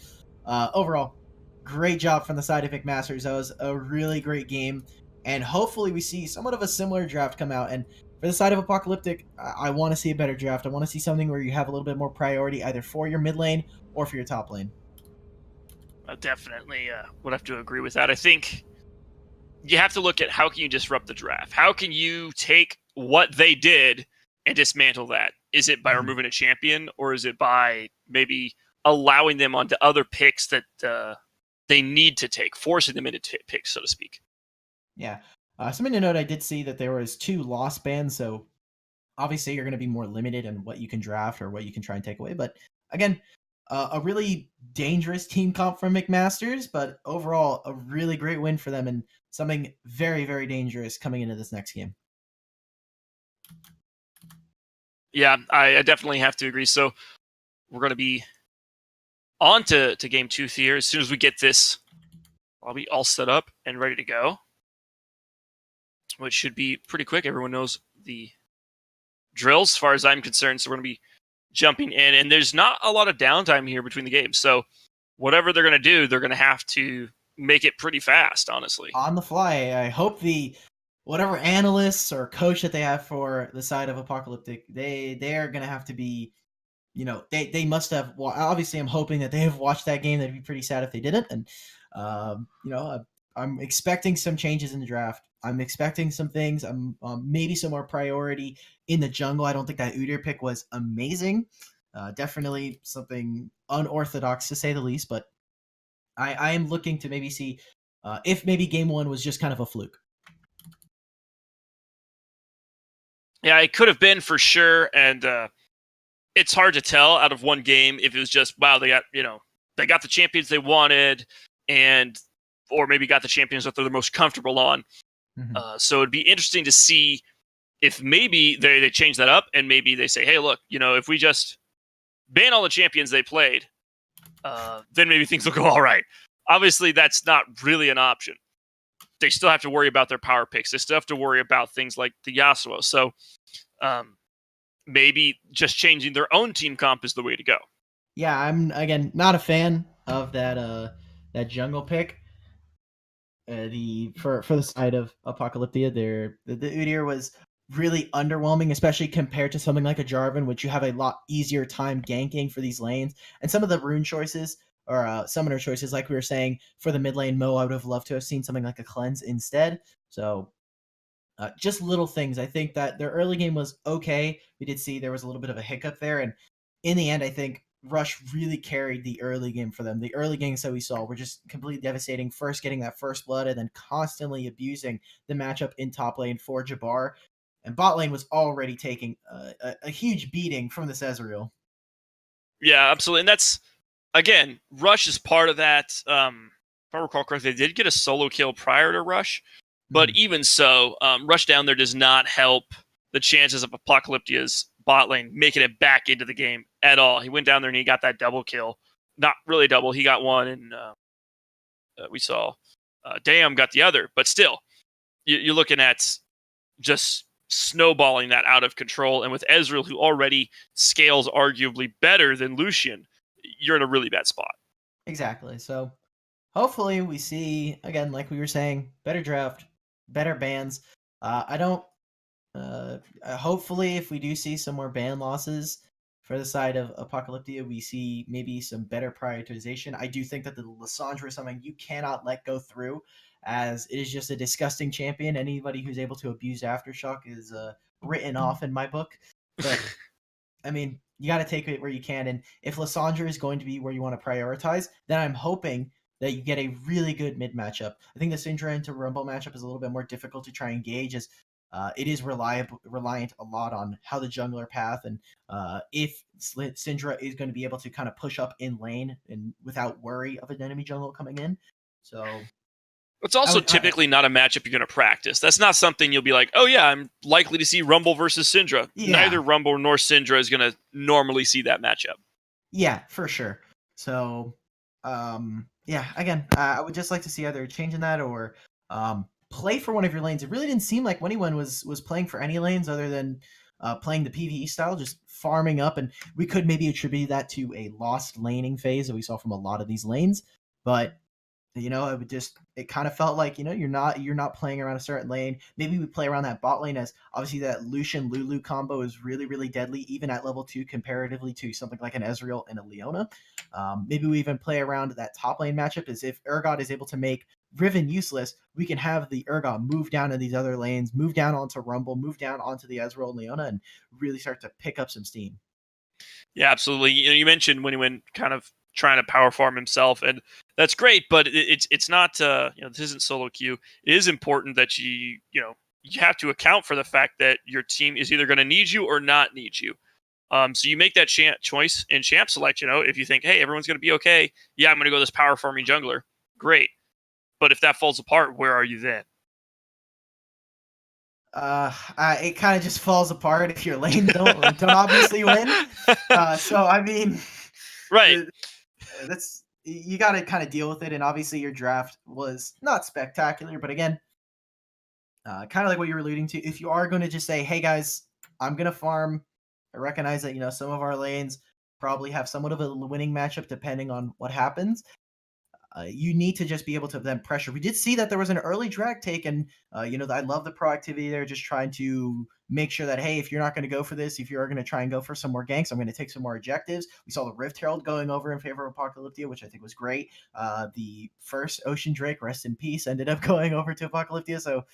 overall, great job from the side of McMasters. That was a really great game, and hopefully we see somewhat of a similar draft come out. And for the side of Apocalyptic, I want to see a better draft. I want to see something where you have a little bit more priority either for your mid lane or for your top lane. I definitely would have to agree with that. I think you have to look at how can you disrupt the draft? How can you take what they did and dismantle that? Is it by removing a champion, or is it by maybe allowing them onto other picks that they need to take, forcing them into picks, so to speak? Yeah. Something to note, I did see that there was 2 lost bans, so obviously you're going to be more limited in what you can draft or what you can try and take away. But again, a really dangerous team comp from McMasters, but overall a really great win for them and something very, very dangerous coming into this next game. Yeah, I definitely have to agree. So we're going to be on to game 2 here as soon as we get this. I'll be all set up and ready to go, which should be pretty quick. Everyone knows the drills as far as I'm concerned, so we're going to be jumping in, and there's not a lot of downtime here between the games. So whatever they're going to do, they're going to have to make it pretty fast, honestly. On the fly. I hope whatever analysts or coach that they have for the side of Apocalyptic, they are going to have to be, they must have, well, obviously I'm hoping that they have watched that game. That'd be pretty sad if they didn't. And, I'm expecting some changes in the draft. I'm expecting some things. Maybe some more priority in the jungle. I don't think that Udyr pick was amazing. Definitely something unorthodox to say the least, but I am looking to maybe see if maybe game 1 was just kind of a fluke. Yeah, it could have been for sure, and it's hard to tell out of one game if it was just, wow, they got the champions they wanted, or maybe got the champions that they're the most comfortable on. Mm-hmm. So it'd be interesting to see if maybe they change that up, and maybe they say, hey, look, if we just ban all the champions they played, then maybe things will go all right. Obviously, that's not really an option. They still have to worry about their power picks. They still have to worry about things like the Yasuo. So maybe just changing their own team comp is the way to go. Yeah, I'm, again, not a fan of that jungle pick. For the side of Apocalyptia, the Udyr was really underwhelming, especially compared to something like a Jarvan, which you have a lot easier time ganking for these lanes. And some of the rune choices or summoner choices, like we were saying, for the mid lane Mo, I would have loved to have seen something like a cleanse instead. So just little things. I think that their early game was okay. We did see there was a little bit of a hiccup there, and in the end, I think Rush really carried the early game for them. The early games that we saw were just completely devastating. First getting that first blood and then constantly abusing the matchup in top lane for Jabbar. And bot lane was already taking a huge beating from this Ezreal. Yeah, absolutely. And that's again, Rush is part of that. If I recall correctly, they did get a solo kill prior to Rush, but even so, Rush down there does not help the chances of Apocalyptia's bot lane making it back into the game at all. He went down there and he got that double kill. Not really double. He got one, and we saw Dam got the other. But still, you're looking at just snowballing that out of control. And with Ezreal, who already scales arguably better than Lucian, you're in a really bad spot. Exactly. So hopefully we see, again, like we were saying, better draft, better bans. I don't. Hopefully, if we do see some more ban losses for the side of Apocalyptia, we see maybe some better prioritization. I do think that the Lissandra is something you cannot let go through, as it is just a disgusting champion. Anybody who's able to abuse Aftershock is written off in my book. But I mean, you got to take it where you can. And if Lissandra is going to be where you want to prioritize, then I'm hoping that you get a really good mid matchup. I think the Syndra into Rumble matchup is a little bit more difficult to try and gauge, as it is reliant a lot on how the jungler path, and if Syndra is going to be able to kind of push up in lane and without worry of an enemy jungle coming in. So it's also typically not a matchup you're going to practice. That's not something you'll be like, oh yeah, I'm likely to see Rumble versus Syndra. Yeah. Neither Rumble nor Syndra is going to normally see that matchup. Yeah, for sure. So yeah, again, I would just like to see either changing that or play for one of your lanes. It really didn't seem like anyone was playing for any lanes other than playing the PvE style, just farming up, and we could maybe attribute that to a lost laning phase that we saw from a lot of these lanes. But it kind of felt like, you're not playing around a certain lane. Maybe we play around that bot lane, as obviously that Lucian Lulu combo is really, really deadly, even at level 2 comparatively to something like an Ezreal and a Leona. Maybe we even play around that top lane matchup, as if Urgot is able to make Riven useless, we can have the Urgot move down to these other lanes, move down onto Rumble, move down onto the Ezreal and Leona, and really start to pick up some steam. Yeah, absolutely. You mentioned when he went kind of trying to power farm himself, and that's great, but it's not this isn't solo queue. It is important that you have to account for the fact that your team is either going to need you or not need you. So you make that choice in champ select. If you think, hey, everyone's going to be okay, yeah, I'm going to go this power farming jungler. Great. But if that falls apart, where are you then? It kind of just falls apart if your lane don't obviously win. So I mean, right. That's, you got to kind of deal with it. And obviously your draft was not spectacular, but again, kind of like what you were alluding to, if you are going to just say, hey guys, I'm going to farm, I recognize that, some of our lanes probably have somewhat of a winning matchup depending on what happens. You need to just be able to then pressure. We did see that there was an early drag take, and I love the proactivity there, just trying to make sure that, hey, if you're not going to go for this, if you're going to try and go for some more ganks, I'm going to take some more objectives. We saw the Rift Herald going over in favor of Apocalyptia, which I think was great. The first Ocean Drake, rest in peace, ended up going over to Apocalyptia. So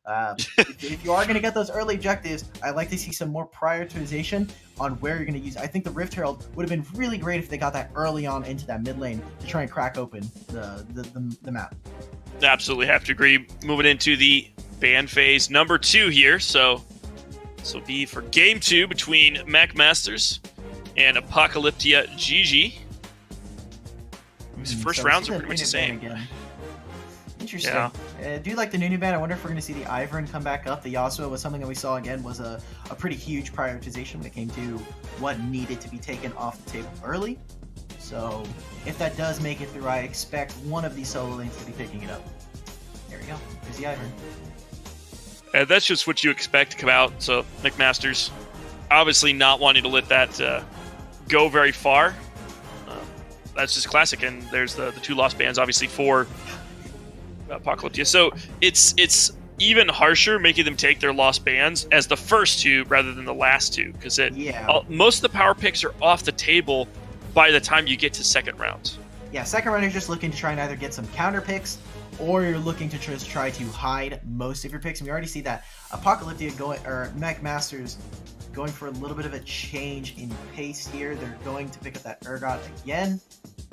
if you are going to get those early objectives, I'd like to see some more prioritization on where you're going to use. I think the Rift Herald would have been really great if they got that early on into that mid lane to try and crack open the map. Absolutely have to agree. Moving into the ban phase number 2 here. So this will be for game 2 between McMasters and Apocalyptia GG. These first rounds are pretty much the same. Interesting. Yeah. I do like the new ban. I wonder if we're going to see the Ivern come back up. The Yasuo was something that we saw again was a pretty huge prioritization when it came to what needed to be taken off the table early. So if that does make it through, I expect one of these solo lanes to be picking it up. There we go. There's the Ivern. That's just what you expect to come out. So McMaster's obviously not wanting to let that go very far. That's just classic. And there's the 2 lost bans, obviously, for Apocalyptia. So it's even harsher making them take their lost bans as the first 2 rather than the last 2, because most of the power picks are off the table by the time you get to second round. Yeah, second round, you're just looking to try and either get some counter picks, or you're looking to just try to hide most of your picks. And we already see that Apocalyptia McMasters going for a little bit of a change in pace here. They're going to pick up that Urgot again.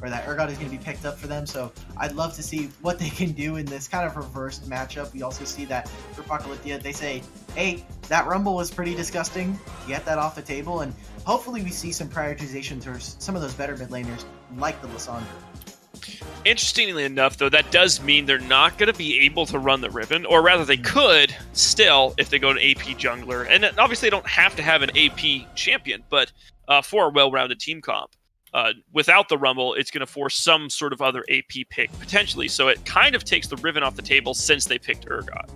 or that Urgot is going to be picked up for them. So I'd love to see what they can do in this kind of reversed matchup. We also see that for Apocalyptia, they say, hey, that Rumble was pretty disgusting. Get that off the table, and hopefully we see some prioritization towards some of those better mid laners like the Lissandra. Interestingly enough, though, that does mean they're not going to be able to run the Ribbon, or rather they could still if they go to AP jungler. And obviously they don't have to have an AP champion, but for a well-rounded team comp. Without the Rumble, it's going to force some sort of other AP pick, potentially. So it kind of takes the Ribbon off the table since they picked Urgot.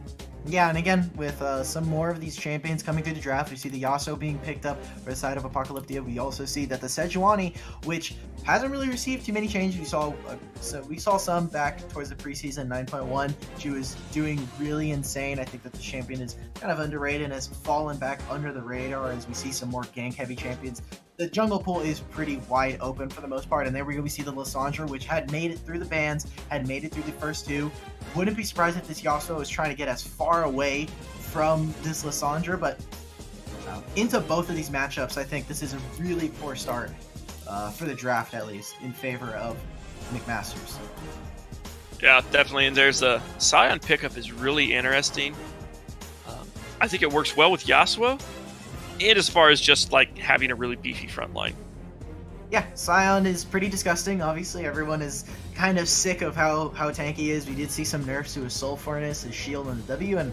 Yeah, and again, with some more of these champions coming through the draft, we see the Yasuo being picked up for the side of Apocalyptia. We also see that the Sejuani, which hasn't really received too many changes. We saw some back towards the preseason 9.1. She was doing really insane. I think that the champion is kind of underrated and has fallen back under the radar as we see some more gank-heavy champions. The jungle pool is pretty wide open for the most part, and there we go. We see the Lissandra, which had made it through the bans, had made it through the first two. Wouldn't be surprised if this Yasuo is trying to get as far away from this Lissandra, but into both of these matchups, I think this is a really poor start for the draft, at least, in favor of McMasters. Yeah, definitely, and there's a Scion pickup is really interesting. I think it works well with Yasuo, and as far as just like having a really beefy front line. Yeah, Scion is pretty disgusting. Obviously, everyone is kind of sick of how tanky he is. We did see some nerfs to his Soul Furnace, his shield, and the W, and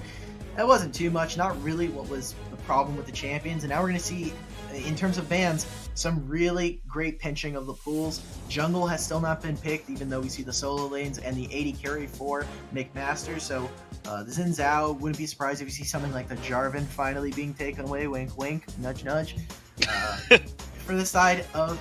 that wasn't too much. Not really what was the problem with the champions. And now we're going to see, in terms of bans, some really great pinching of the pools. Jungle has still not been picked, even though we see the solo lanes and the 80 carry for McMaster. So the Xin Zhao, wouldn't be surprised if you see something like the Jarvan finally being taken away. Wink, wink, nudge, nudge. For the side of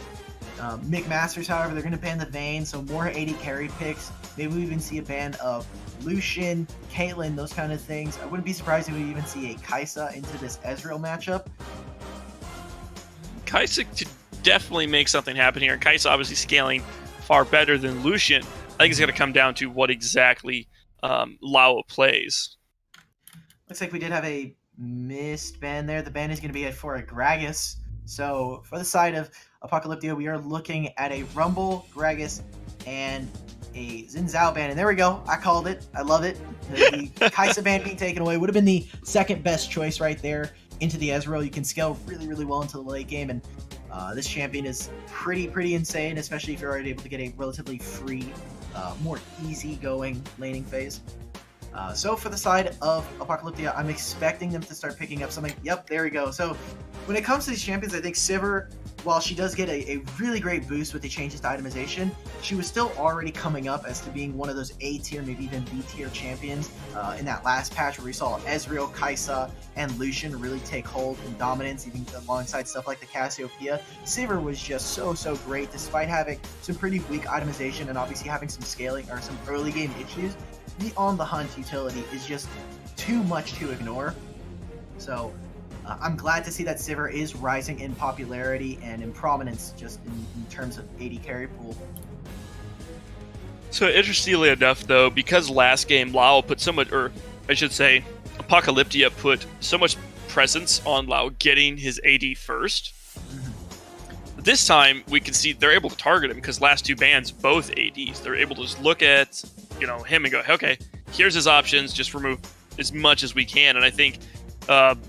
McMasters, however, they're going to ban the Vayne, so more 80 carry picks. Maybe we even see a ban of Lucian, Caitlyn, those kind of things. I wouldn't be surprised if we even see a Kai'Sa into this Ezreal matchup. Kai'Sa could definitely make something happen here, and Kai'Sa obviously scaling far better than Lucian. I think it's going to come down to what exactly Lao plays. Looks like we did have a missed ban there. The ban is going to be for a Gragas. So for the side of Apocalyptia, we are looking at a Rumble, Gragas, and a Xin Zhao ban. And there we go. I called it. I love it. The Kai'Sa ban being taken away would have been the second best choice right there into the Ezreal. You can scale really, really well into the late game. And this champion is pretty insane, especially if you're already able to get a relatively free, more easy-going laning phase. So for the side of Apocalyptia, I'm expecting them to start picking up something. Yep, there we go. So when it comes to these champions, I think Sivir, while she does get a really great boost with the changes to itemization, she was still already coming up as to being one of those A tier, maybe even B tier champions in that last patch where we saw Ezreal, Kai'Sa, and Lucian really take hold in dominance, even alongside stuff like the Cassiopeia. Sivir was just so great, despite having some pretty weak itemization and obviously having some scaling or some early game issues. The on the hunt utility is just too much to ignore. So I'm glad to see that Sivir is rising in popularity and in prominence just in terms of 80 carry pool. So interestingly enough, though, because last game Lao put so much, or I should say, Apocalyptia put so much presence on Lao getting his AD first. This time we can see they're able to target him because last two bans both ADs. They're able to just look at him and go, okay, here's his options. Just remove as much as we can. And I think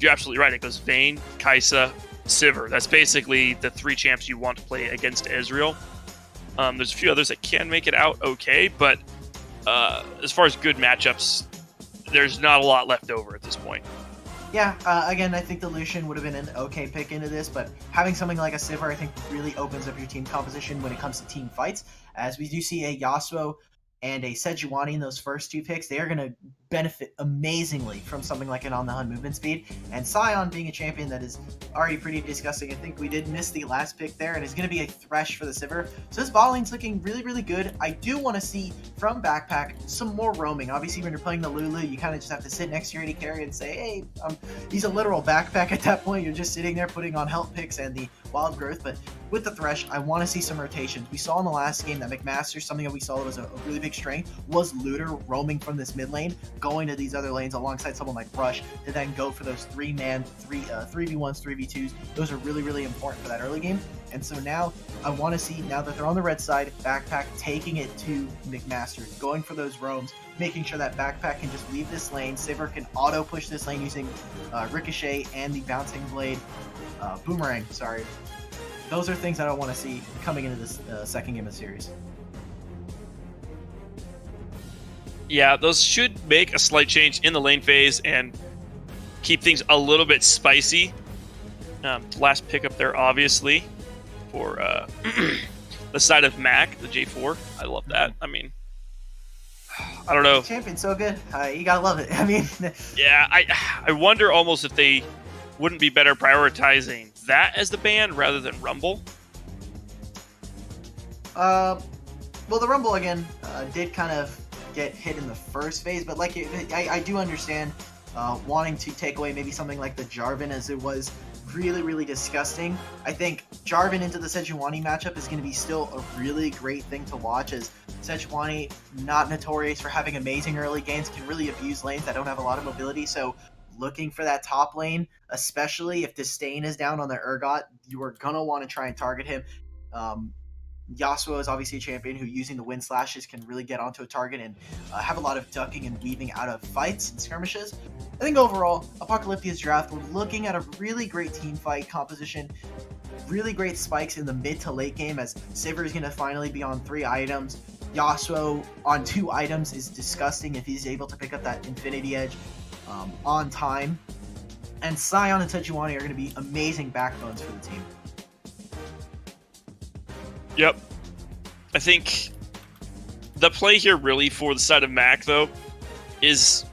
you're absolutely right. It goes Vayne, Kai'Sa, Sivir. That's basically the three champs you want to play against Ezreal. There's a few others that can make it out okay, but as far as good matchups, there's not a lot left over at this point. Yeah, again, I think the Lucian would have been an okay pick into this, but having something like a Sivir, I think, really opens up your team composition when it comes to team fights. As we do see a Yasuo and a Sejuani in those first two picks, they are going to benefit amazingly from something like an on-the-hunt movement speed. And Scion being a champion that is already pretty disgusting. I think we did miss the last pick there, and it's going to be a Thresh for the Sivir. So this bot lane's looking really good. I do want to see from Backpack some more roaming. Obviously, when you're playing the Lulu, you kind of just have to sit next to your AD carry and say, hey, he's a literal Backpack at that point. You're just sitting there putting on health picks and the wild growth. But with the Thresh, I want to see some rotations. We saw in the last game that McMaster, something that we saw that was a really big strength, was Looter roaming from this mid lane. going to these other lanes alongside someone like Rush to then go for those 3-man, 3v1s, 3v2s. Those are really, really important for that early game. And so now I want to see, now that they're on the red side, Backpack taking it to McMaster, going for those roams, making sure that Backpack can just leave this lane. Sivir can auto push this lane using Ricochet and the Bouncing Blade, Boomerang, sorry. Those are things that I want to see coming into this second game of the series. Yeah, those should make a slight change in the lane phase and keep things a little bit spicy. Last pickup there, obviously, for the side of Mac, the J4. I love that. I mean, I don't know. Champion's so good. You gotta love it. I mean, yeah, I wonder almost if they wouldn't be better prioritizing that as the ban rather than Rumble. Well, the Rumble again did kind of get hit in the first phase, but like I do understand wanting to take away maybe something like the Jarvan, as it was really, really disgusting. I think Jarvan into the Sejuani matchup is going to be still a really great thing to watch, as Sejuani, not notorious for having amazing early games, can really abuse lanes that don't have a lot of mobility. So looking for that top lane, especially if Disdain is down on the Urgot, you are going to want to try and target him. Yasuo is obviously a champion who, using the wind slashes, can really get onto a target and have a lot of ducking and weaving out of fights and skirmishes. I think overall, Apocalyptia's draft, we're looking at a really great team fight composition, really great spikes in the mid to late game, as Sivir is going to finally be on 3 items. Yasuo on 2 items is disgusting if he's able to pick up that Infinity Edge on time. And Sion and Sejuani are going to be amazing backbones for the team. Yep. I think the play here really for the side of Mac, though, is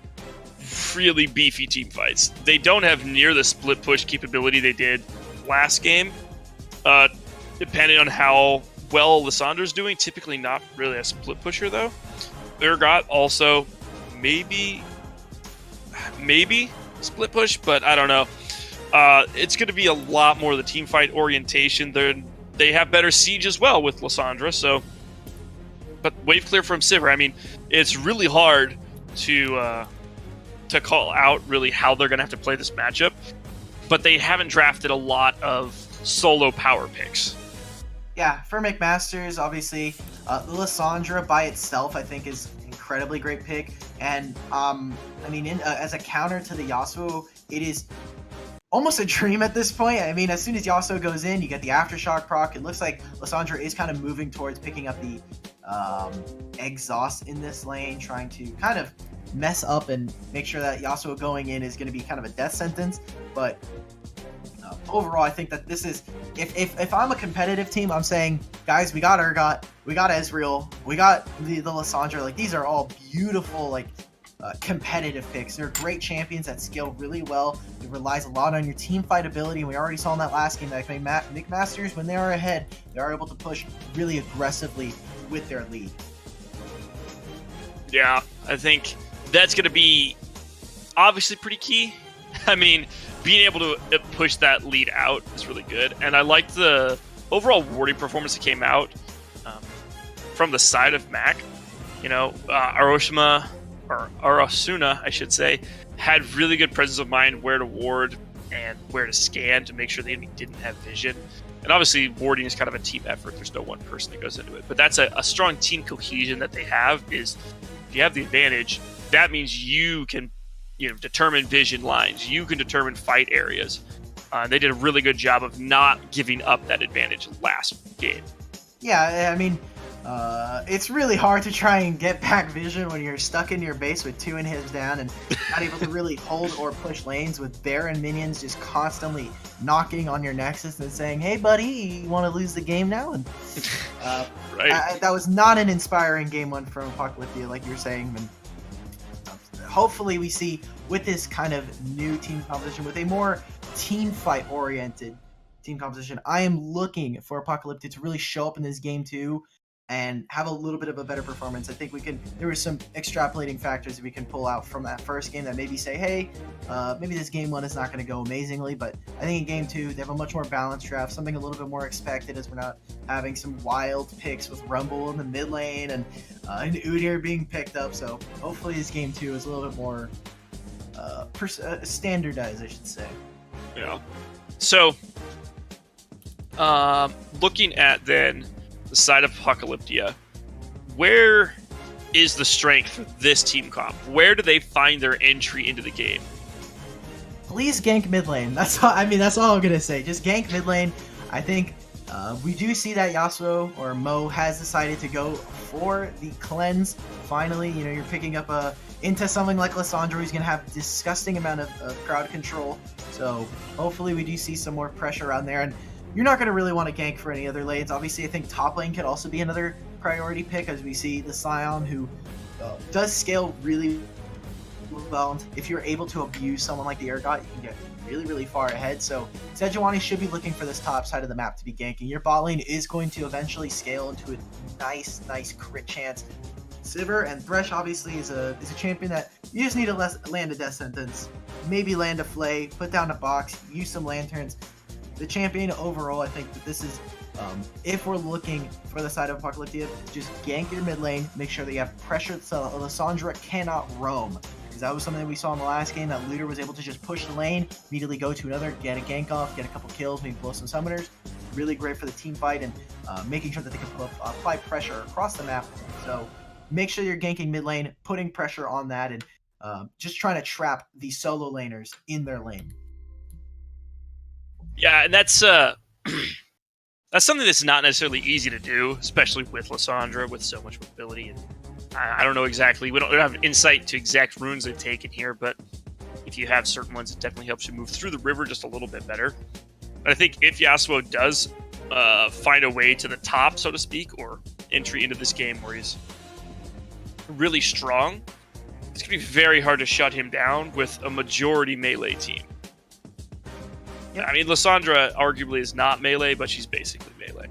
really beefy team fights. They don't have near the split push capability they did last game. Depending on how well Lissandra's doing, typically not really a split pusher, though. Urgot also maybe split push, but I don't know. It's going to be a lot more of the team fight orientation. They have better siege as well with Lissandra, so. But wave clear from Sivir. I mean, it's really hard to call out really how they're going to have to play this matchup. But they haven't drafted a lot of solo power picks. Yeah, for McMasters, obviously, Lissandra by itself, I think, is an incredibly great pick. And I mean, as a counter to the Yasuo, it is almost a dream at this point. I mean, as soon as Yasuo goes in, you get the Aftershock proc. It looks like Lissandra is kind of moving towards picking up the exhaust in this lane, trying to kind of mess up and make sure that Yasuo going in is going to be kind of a death sentence. But overall, I think that this is, if I'm a competitive team, I'm saying, guys, we got Urgot, we got Ezreal, we got the Lissandra. Like, these are all beautiful, like, competitive picks. They're great champions that scale really well. It relies a lot on your team fight ability, and we already saw in that last game that McMasters, when they are ahead, they are able to push really aggressively with their lead. Yeah, I think that's going to be obviously pretty key. I mean, being able to push that lead out is really good, and I liked the overall warding performance that came out from the side of Mac. You know, Arosuna, I should say, had really good presence of mind where to ward and where to scan to make sure the enemy didn't have vision. And obviously, warding is kind of a team effort. There's no one person that goes into it. But that's a strong team cohesion that they have. Is if you have the advantage, that means you can, determine vision lines. You can determine fight areas. They did a really good job of not giving up that advantage last game. Yeah, I mean, it's really hard to try and get back vision when you're stuck in your base with 2 inhibs down and not able to really hold or push lanes with Baron minions just constantly knocking on your nexus and saying, "Hey, buddy, you want to lose the game now?" And right. That was not an inspiring game 1 from Apocalyptia, like you're saying. And hopefully we see, with this kind of new team composition, with a more team fight oriented team composition, I am looking for Apocalyptia to really show up in this game too. and have a little bit of a better performance. I think there were some extrapolating factors that we can pull out from that first game that maybe say, hey, maybe this game 1 is not going to go amazingly, but I think in game 2, they have a much more balanced draft, something a little bit more expected, as we're not having some wild picks with Rumble in the mid lane and Udyr being picked up. So hopefully this game 2 is a little bit more standardized, I should say. Yeah. So, looking at then the side of Apocalyptia, where is the strength for this team comp? Where do they find their entry into the game? Please gank mid lane. That's all. I mean, that's all I'm gonna say. Just gank mid lane. I think we do see that Yasuo or Mo has decided to go for the cleanse. Finally, you're picking up into something like Lissandra, who's gonna have disgusting amount of crowd control. So hopefully we do see some more pressure around there. And you're not going to really want to gank for any other lanes. Obviously, I think top lane could also be another priority pick, as we see the Scion, who does scale really well. If you're able to abuse someone like the Ergot, you can get really, really far ahead. So Sejuani should be looking for this top side of the map to be ganking. Your bot lane is going to eventually scale into a nice crit chance. Sivir and Thresh obviously is a champion that you just need to land a death sentence, maybe land a flay, put down a box, use some lanterns. The champion overall, I think that this is, if we're looking for the side of Apocalyptia, just gank your mid lane, make sure that you have pressure so Lissandra cannot roam. Because that was something that we saw in the last game, that Looter was able to just push the lane, immediately go to another, get a gank off, get a couple kills, maybe blow some summoners. Really great for the team fight and making sure that they can apply pressure across the map. So make sure you're ganking mid lane, putting pressure on that, and just trying to trap the solo laners in their lane. Yeah, and that's something that's not necessarily easy to do, especially with Lissandra with so much mobility. And I don't know exactly. We don't have insight to exact runes they've taken here, but if you have certain ones, it definitely helps you move through the river just a little bit better. But I think if Yasuo does find a way to the top, so to speak, or entry into this game where he's really strong, it's going to be very hard to shut him down with a majority melee team. I mean, Lissandra arguably is not melee, but she's basically melee.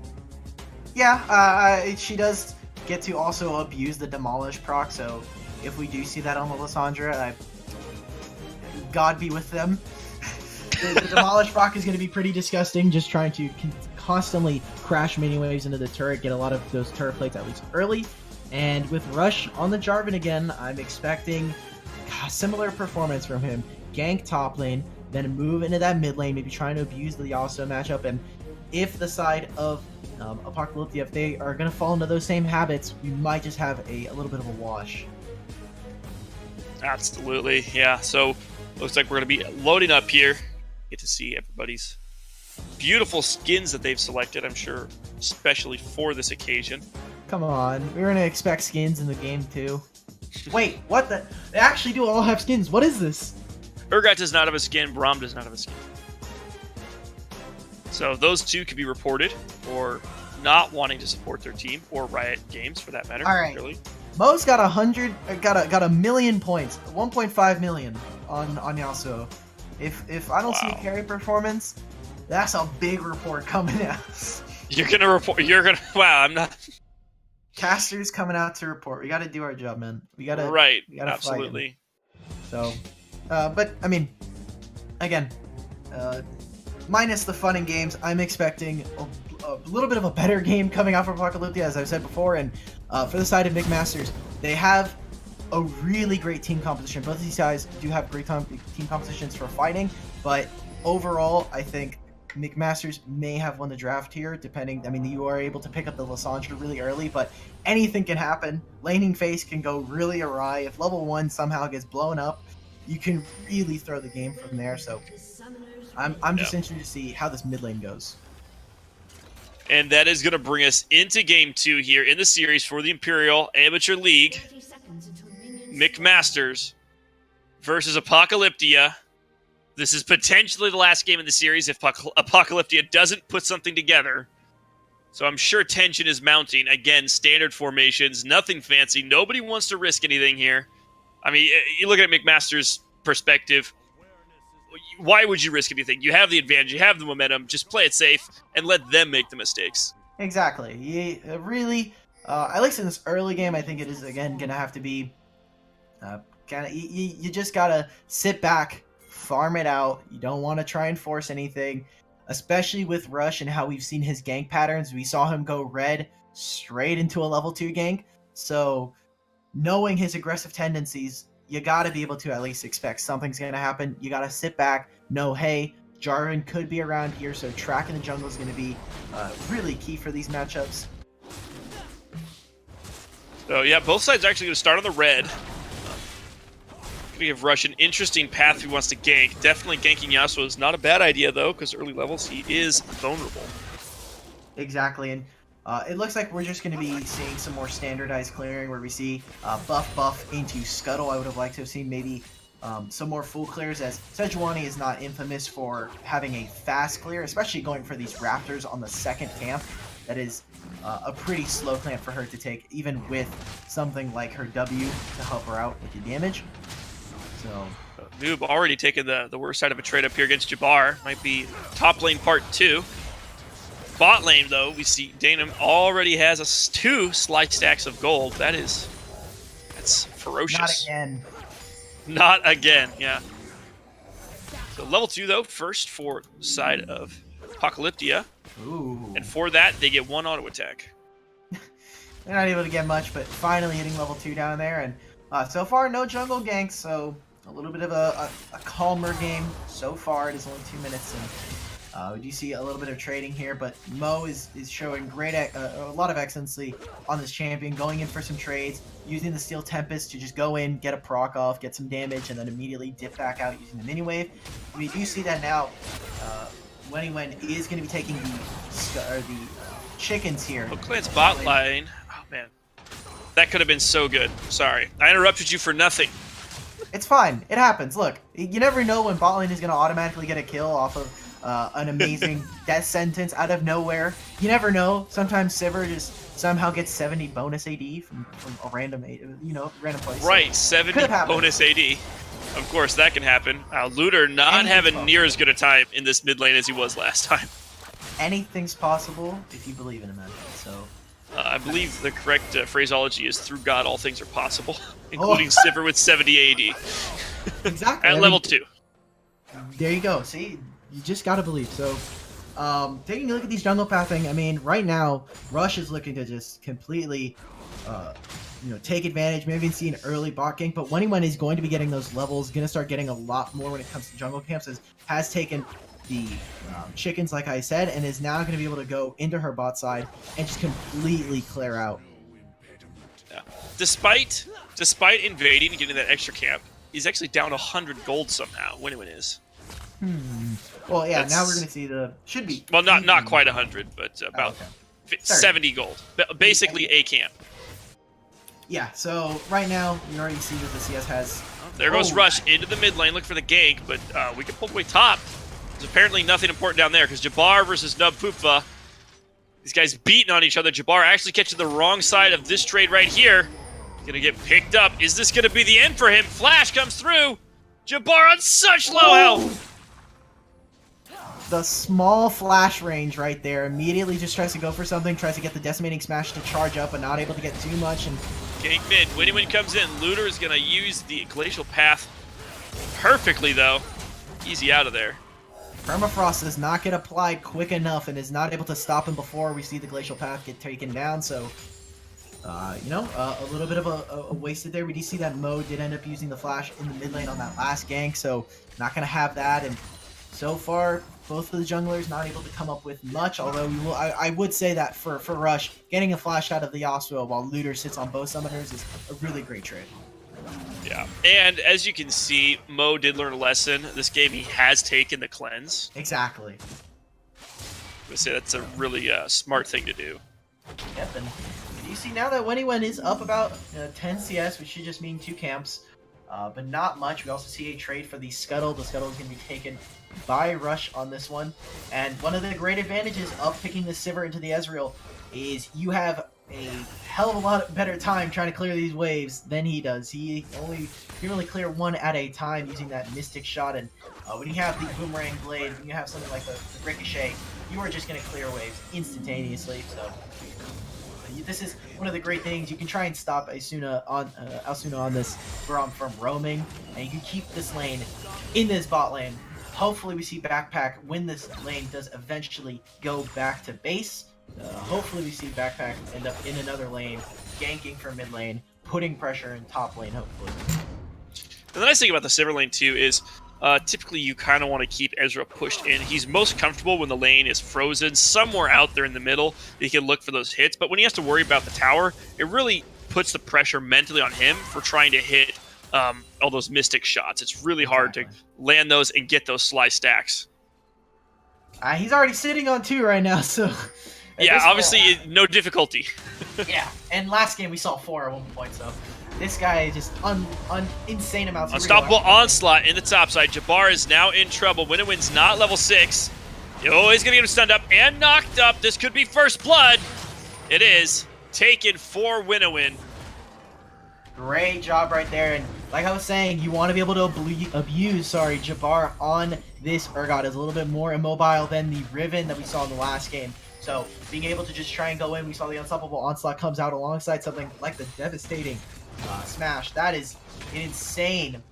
Yeah, she does get to also abuse the Demolish proc, so if we do see that on the Lissandra, God be with them. the Demolish proc is going to be pretty disgusting, just trying to constantly crash mini waves into the turret, get a lot of those turret plates at least early. And with Rush on the Jarvan again, I'm expecting a similar performance from him. Gank top lane, then move into that mid lane, maybe trying to abuse the Yasuo matchup. And if the side of Apocalyptia, if they are going to fall into those same habits, we might just have a little bit of a wash. Absolutely, yeah. So looks like we're going to be loading up here. Get to see everybody's beautiful skins that they've selected, I'm sure, especially for this occasion. Come on, we were going to expect skins in the game too. Wait, what the? They actually do all have skins. What is this? Urgot does not have a skin, Braum does not have a skin. So those two could be reported for not wanting to support their team, or Riot Games for that matter. All right. Really. Mo's got 1 million points, 1.5 million on Yasuo. If I don't see a carry performance, that's a big report coming out. You're gonna report. Wow, I'm not. Casters coming out to report. We got to do our job, man. We got to. Right. We gotta Absolutely. So, but I mean, again, minus the fun and games, I'm expecting a little bit of a better game coming out from Apocalyptia, as I've said before. And for the side of McMasters, they have a really great team composition. Both of these guys do have great team compositions for fighting, but overall, I think McMasters may have won the draft here, depending. I mean, you are able to pick up the Lissandra really early, but anything can happen. Laning phase can go really awry. If level 1 somehow gets blown up, you can really throw the game from there. So I'm just interested to see how this mid lane goes. And that is going to bring us into Game 2 here in the series for the Imperial Amateur League. McMasters versus Apocalyptia. This is potentially the last game in the series if Apocalyptia doesn't put something together. So I'm sure tension is mounting. Again, standard formations, nothing fancy. Nobody wants to risk anything here. I mean, you look at McMaster's perspective. Why would you risk anything? You have the advantage. You have the momentum. Just play it safe and let them make the mistakes. Exactly. Really, At least in this early game, I think it is again gonna have to be kind of you just gotta sit back, farm it out. You don't want to try and force anything, especially with Rush and how we've seen his gank patterns. We saw him go red straight into a level 2 gank. So knowing his aggressive tendencies, you gotta be able to at least expect something's gonna happen. You gotta sit back, know, hey, Jarvan could be around here, so tracking the jungle is gonna be really key for these matchups. So yeah, both sides are actually going to start on the red. Going to give Rush an interesting path if he wants to gank. Definitely ganking Yasuo is not a bad idea though, because early levels he is vulnerable. Exactly, and it looks like we're just going to be seeing some more standardized clearing where we see buff into Scuttle. I would have liked to have seen maybe some more full clears, as Sejuani is not infamous for having a fast clear, especially going for these Raptors on the second camp. That is a pretty slow camp for her to take, even with something like her W to help her out with the damage. So Noob already taking the worst side of a trade up here against Jabbar. Might be top lane part 2. Bot lane, though, we see Danum already has 2 slide stacks of gold. That's ferocious. not again. Not again, yeah. So level 2, though, first for the side of Apocalyptia. Ooh. And for that, they get 1 auto attack. They're not able to get much, but finally hitting level 2 down there. And so far, no jungle ganks, so a little bit of a calmer game so far. It is only 2 minutes, and we do see a little bit of trading here, but Mo is showing a lot of excellency on this champion, going in for some trades, using the Steel Tempest to just go in, get a proc off, get some damage, and then immediately dip back out using the mini wave. We do see that now. Wen is going to be taking the chickens here. Hook Clan's bot lane. Oh, man. That could have been so good. Sorry. I interrupted you for nothing. It's fine. It happens. Look, you never know when bot lane is going to automatically get a kill off of an amazing death sentence out of nowhere. You never know. Sometimes Sivir just somehow gets 70 bonus AD from a random place. Right, 70 bonus AD. Of course, that can happen. Looter not having near as good a time in this mid lane as he was last time. Anything's possible if you believe in him. So I believe the correct phraseology is through God all things are possible, including Sivir with 70 AD. Exactly. At level 2. There you go. See, you just gotta believe. So, taking a look at these jungle pathing, I mean, right now, Rush is looking to just completely, take advantage. Maybe see an early bot gank, but Wen is going to be getting those levels, going to start getting a lot more when it comes to jungle camps, has taken the chickens, like I said, and is now going to be able to go into her bot side and just completely clear out. Yeah. Despite invading and getting that extra camp, he's actually down 100 gold somehow. Wen is. Well, yeah. Now we're going to see should be. Well, not quite 100, but about 70 gold. Basically a camp. Yeah. So right now you already see that the CS has. There goes Rush into the mid lane, look for the gank, but we can pull away top. There's apparently nothing important down there because Jabbar versus Nub Poopva. These guys beating on each other. Jabbar actually catching the wrong side of this trade right here. Gonna get picked up. Is this gonna be the end for him? Flash comes through. Jabbar on such low health. The small flash range right there. Immediately just tries to go for something. Tries to get the decimating smash to charge up, but not able to get too much. And gank mid. Winnie comes in. Looter is gonna use the glacial path perfectly though. Easy out of there. Permafrost does not get applied quick enough and is not able to stop him before we see the glacial path get taken down. So, a little bit of a wasted there. We do see that Mo did end up using the flash in the mid lane on that last gank, so not gonna have that. And so far, both of the junglers not able to come up with much. Although I would say that for Rush, getting a flash out of the Yasuo while Looter sits on both summoners is a really great trade. Yeah, and as you can see, Mo did learn a lesson. This game, he has taken the cleanse. Exactly. I would say that's a really smart thing to do. Yep, and you see now that Wen is up about 10 CS, which should just mean 2 camps, but not much. We also see a trade for the Scuttle. The Scuttle is going to be taken by Rush on this one. And one of the great advantages of picking the Sivir into the Ezreal is you have a hell of a lot better time trying to clear these waves than he does. He can only clear one at a time using that Mystic Shot, and when you have the Boomerang Blade, when you have something like the Ricochet, you are just going to clear waves instantaneously. So This is one of the great things. You can try and stop Asuna on this from roaming, and you can keep this lane in this bot lane. Hopefully we see Backpack when this lane does eventually go back to base. Hopefully we see Backpack end up in another lane, ganking from mid lane, putting pressure in top lane, hopefully. And the nice thing about the Silver lane, too, is typically you kind of want to keep Ezra pushed in. He's most comfortable when the lane is frozen, somewhere out there in the middle. He can look for those hits, but when he has to worry about the tower, it really puts the pressure mentally on him for trying to hit all those Mystic shots. It's really hard to land those and get those sly stacks. He's already sitting on 2 right now, so... Yeah, obviously, no difficulty. Yeah, and last game we saw 4 at one point, so... This guy is just insane amounts of Unstoppable onslaught in the top side. Jabbar is now in trouble. Winnowind's not level 6. Oh, he's going to get him stunned up and knocked up. This could be first blood. It is. Taken for Winnowind. Great job right there. And like I was saying, you want to be able to abuse, Jabbar on this Urgot. Is a little bit more immobile than the Riven that we saw in the last game. So being able to just try and go in, we saw the Unstoppable Onslaught comes out alongside something like the devastating Smash. That is insane.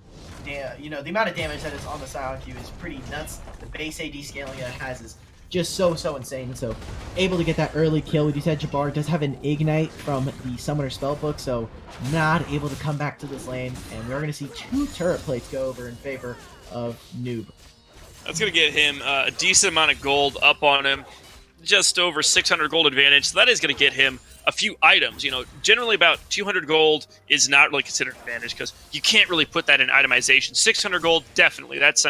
You know, the amount of damage that is on the Silent Q is pretty nuts. The base AD scaling it has is just so insane. So able to get that early kill. We said Jabbar does have an Ignite from the Summoner Spellbook, so not able to come back to this lane. And we're going to see 2 turret plates go over in favor of Noob. That's going to get him a decent amount of gold up on him. Just over 600 gold advantage. So that is going to get him a few items. You know, generally about 200 gold is not really considered advantage because you can't really put that in itemization. 600 gold, definitely. That's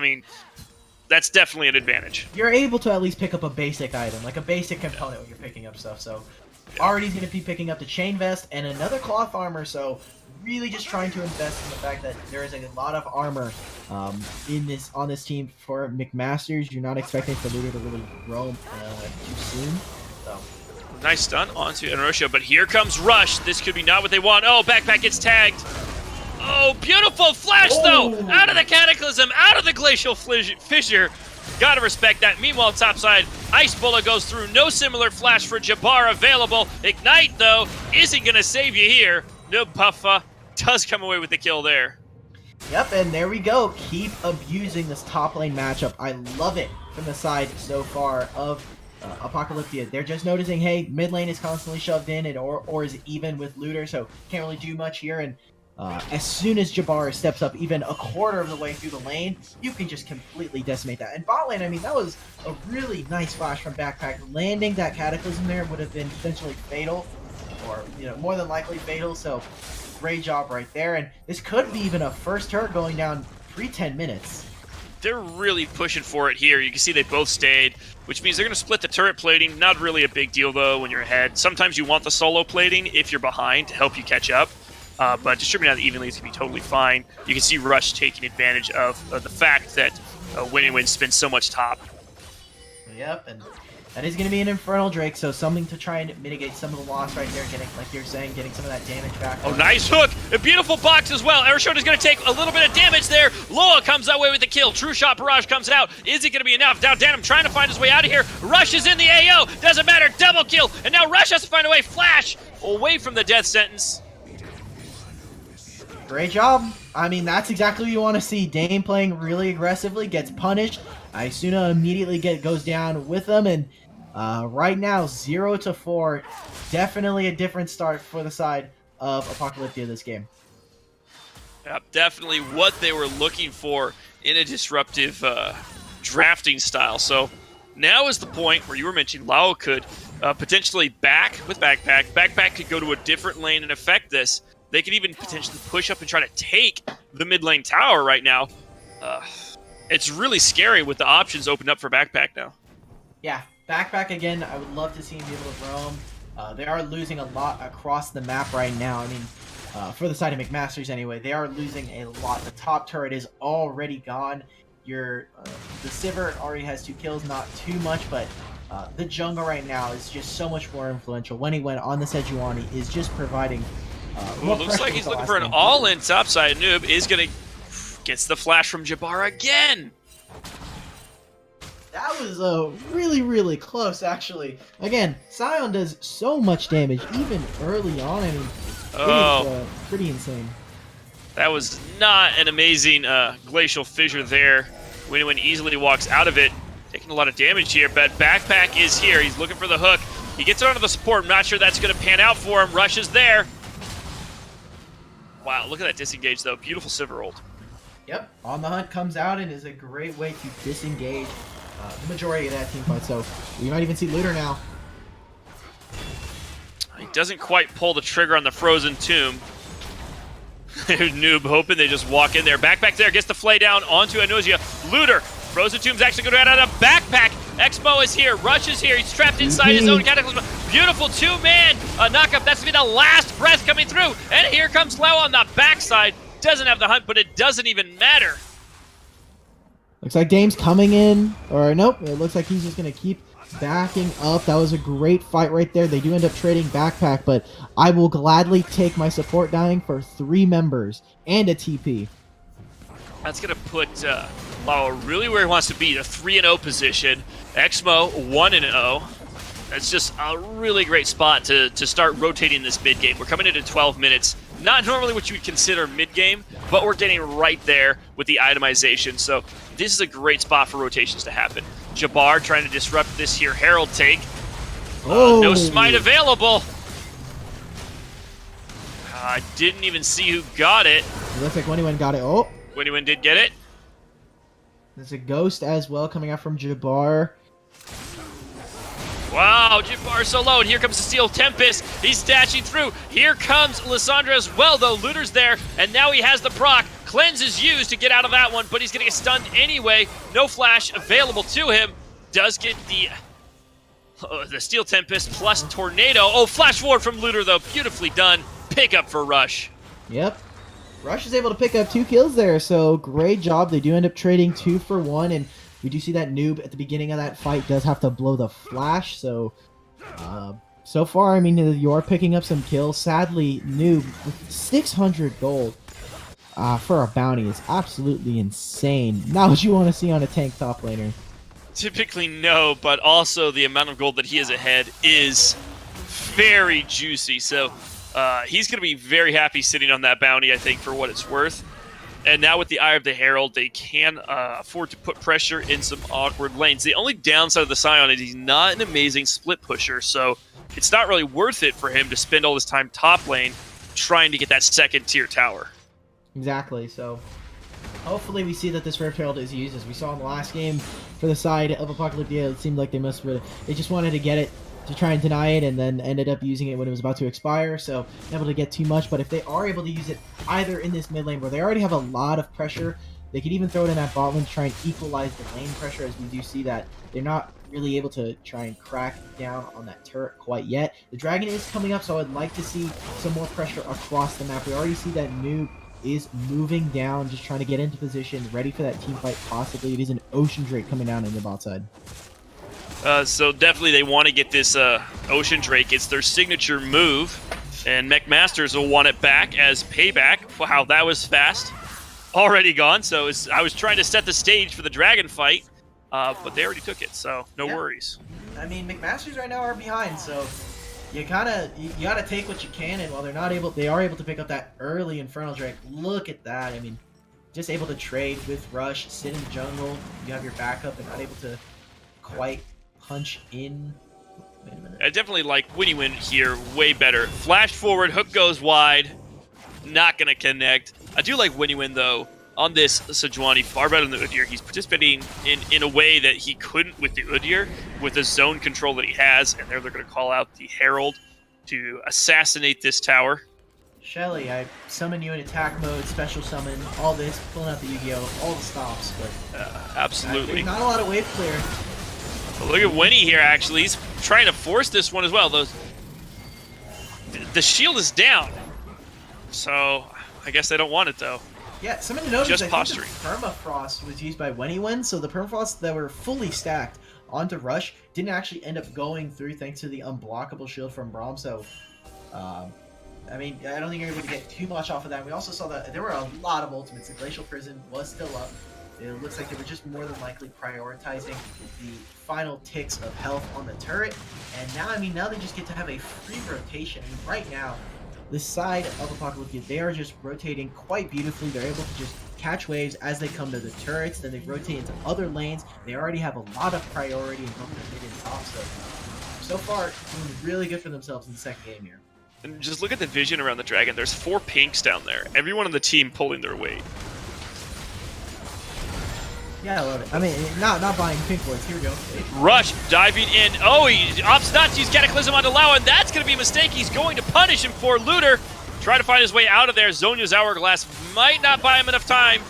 definitely an advantage. You're able to at least pick up a basic item, like a basic component when you're picking up stuff. So already he's going to be picking up the chain vest and another cloth armor. So really just trying to invest in the fact that there is a lot of armor on this team for McMasters. You're not expecting for Looter to really roam too soon. So nice stun onto Inertia, but here comes Rush. This could be not what they want. Oh, Backpack gets tagged. Oh, beautiful flash, though! Out of the Cataclysm, out of the Glacial Fissure. Gotta respect that. Meanwhile, topside, Ice Bullet goes through. No similar flash for Jabbar available. Ignite, though, isn't gonna save you here. No Puffa does come away with the kill there. Yep, and there we go. Keep abusing this top lane matchup. I love it from the side so far of Apocalyptia. They're just noticing, hey, mid lane is constantly shoved in, and or is even with Looter, so can't really do much here. And as soon as Jabbar steps up even a quarter of the way through the lane, you can just completely decimate that. And bot lane, I mean, that was a really nice flash from Backpack. Landing that Cataclysm there would have been potentially fatal, or more than likely fatal. So great job right there. And this could be even a first turret going down pre-10 minutes. They're really pushing for it here. You can see they both stayed, which means they're going to split the turret plating. Not really a big deal, though, when you're ahead. Sometimes you want the solo plating if you're behind to help you catch up. But distributing out evenly is going to be totally fine. You can see Rush taking advantage of the fact that Winnowind spends so much top. Yep, and that is going to be an Infernal Drake, so something to try and mitigate some of the loss right there, getting, like you're saying, getting some of that damage back. Oh, nice hook! A beautiful box as well. Aeroshoda is going to take a little bit of damage there. Loa comes away with the kill. True Shot Barrage comes out. Is it going to be enough? Now Danum trying to find his way out of here. Rush is in the AO. Doesn't matter. Double kill. And now Rush has to find a way. Flash away from the death sentence. Great job. I mean, that's exactly what you want to see. Dame playing really aggressively, gets punished. Isuna immediately goes down with them, and right now, 0-4. Definitely a different start for the side of Apocalyptia this game. Yep, definitely what they were looking for in a disruptive drafting style. So now is the point where you were mentioning Lao could potentially back with Backpack. Backpack could go to a different lane and affect this. They could even potentially push up and try to take the mid lane tower right now. It's really scary with the options opened up for Backpack now. Yeah, Backpack again, I would love to see him be able to roam. They are losing a lot across the map right now. I mean, for the side of McMasters anyway, they are losing a lot. The top turret is already gone. The Sivert already has 2 kills, not too much, but the jungle right now is just so much more influential. When he went on the Sejuani is just providing looks like he's looking for an all-in topside. Noob is gets the flash from Jabbar again. That was really, really close, actually. Again, Scion does so much damage, even early on. I mean, it's pretty insane. That was not an amazing glacial fissure there. Winwin easily walks out of it, taking a lot of damage here, but Backpack is here. He's looking for the hook. He gets onto the support. I'm not sure that's going to pan out for him. Rush is there. Wow, look at that disengage, though. Beautiful Silver ult. Yep, On the Hunt comes out and is a great way to disengage the majority of that team fight. So we might even see Looter now. He doesn't quite pull the trigger on the Frozen Tomb. Noob hoping they just walk in there. Backpack there, gets the flay down onto Anusia. Looter, Frozen Tomb's actually going to out of Backpack. Exmo is here, Rush is here, he's trapped inside his own Cataclysm. Beautiful two-man knockup, that's going to be the last breath coming through. And here comes Leo on the backside. Doesn't have the hunt, but it doesn't even matter. Looks like Dame's coming in, or nope, it looks like he's just going to keep backing up. That was a great fight right there. They do end up trading Backpack, but I will gladly take my support dying for 3 members and a TP. That's going to put Lao really where he wants to be, the 3-0 position. Exmo 1-0. That's just a really great spot to start rotating this mid-game. We're coming into 12 minutes. Not normally what you would consider mid-game, but we're getting right there with the itemization. So this is a great spot for rotations to happen. Jabbar trying to disrupt this here Herald take. No smite available. I didn't even see who got it. It looks like Winnie got it. Oh, Winnie did get it. There's a ghost as well coming out from Jabbar. Wow, Jabbar so low, and here comes the Steel Tempest. He's dashing through. Here comes Lissandra as well, though. Looter's there, and now he has the proc. Cleanse is used to get out of that one, but he's going to get stunned anyway. No flash available to him. Does get the Steel Tempest plus Tornado. Oh, flash forward from Looter, though. Beautifully done. Pick up for Rush. Yep. Rush is able to pick up 2 kills there, so great job. They do end up trading 2 for 1, and we do see that Noob at the beginning of that fight does have to blow the flash, so so far, I mean, you are picking up some kills. Sadly, Noob with 600 gold for a bounty is absolutely insane. Not what you want to see on a tank top laner. Typically no, but also the amount of gold that he has ahead is very juicy, so he's going to be very happy sitting on that bounty, I think, for what it's worth. And now with the Eye of the Herald, they can afford to put pressure in some awkward lanes. The only downside of the Scion is he's not an amazing split pusher, so it's not really worth it for him to spend all this time top lane trying to get that second tier tower. Exactly, so hopefully we see that this Rift Herald is used. As we saw in the last game for the side of Apocalyptia, it seemed like they just wanted to get it to try and deny it, and then ended up using it when it was about to expire, so not able to get too much. But if they are able to use it either in this mid lane where they already have a lot of pressure, they could even throw it in that bot lane to try and equalize the lane pressure, as we do see that they're not really able to try and crack down on that turret quite yet. The dragon is coming up, so I'd like to see some more pressure across the map. We already see that Noob is moving down, just trying to get into position, ready for that team fight possibly. It is an Ocean Drake coming down in the bot side. So definitely they want to get this Ocean Drake. It's their signature move, and McMasters will want it back as payback. Wow, that was fast. Already gone, so I was trying to set the stage for the dragon fight, but they already took it, so no worries. I mean, McMasters right now are behind, so you gotta take what you can, and while they are able to pick up that early Infernal Drake. Look at that. I mean, just able to trade with Rush, sit in the jungle, you have your backup, and not able to quite punch in. Wait a minute. I definitely like Winnie here way better. Flash forward, hook goes wide, not gonna connect. I do like Winnie though on this Sejuani far better than the Udyr. He's participating in a way that he couldn't with the Udyr, with the zone control that he has, and they're gonna call out the Herald to assassinate this tower. Shelly, I summon you in attack mode, special summon, all this, pulling out the Yu-Gi-Oh, all the stops, but absolutely. There's not a lot of wave clear. But look at Winnie here, actually. He's trying to force this one as well. The shield is down. So, I guess they don't want it, though. Yeah, something to notice, just I posturing. think the Permafrost was used by Winnie, so the Permafrosts that were fully stacked onto Rush didn't actually end up going through thanks to the unblockable shield from Braum, so I mean, I don't think you're able to get too much off of that. We also saw that there were a lot of ultimates. The Glacial Prison was still up. It looks like they were just more than likely prioritizing the final ticks of health on the turret. And now, I mean, now they just get to have a free rotation. I mean, right now, this side of Apocalyptia, they are just rotating quite beautifully. They're able to just catch waves as they come to the turrets. Then they rotate into other lanes. They already have a lot of priority in both the mid and top. So far, doing really good for themselves in the second game here. And just look at the vision around the dragon. There's 4 pinks down there. Everyone on the team pulling their weight. Yeah, I love it. I mean, not buying pink boards. Here we go. Rush diving in. Oh, he opts not to use Cataclysm onto Lau, and that's going to be a mistake. He's going to punish him for Looter. Trying to find his way out of there. Zonya's Hourglass might not buy him enough time.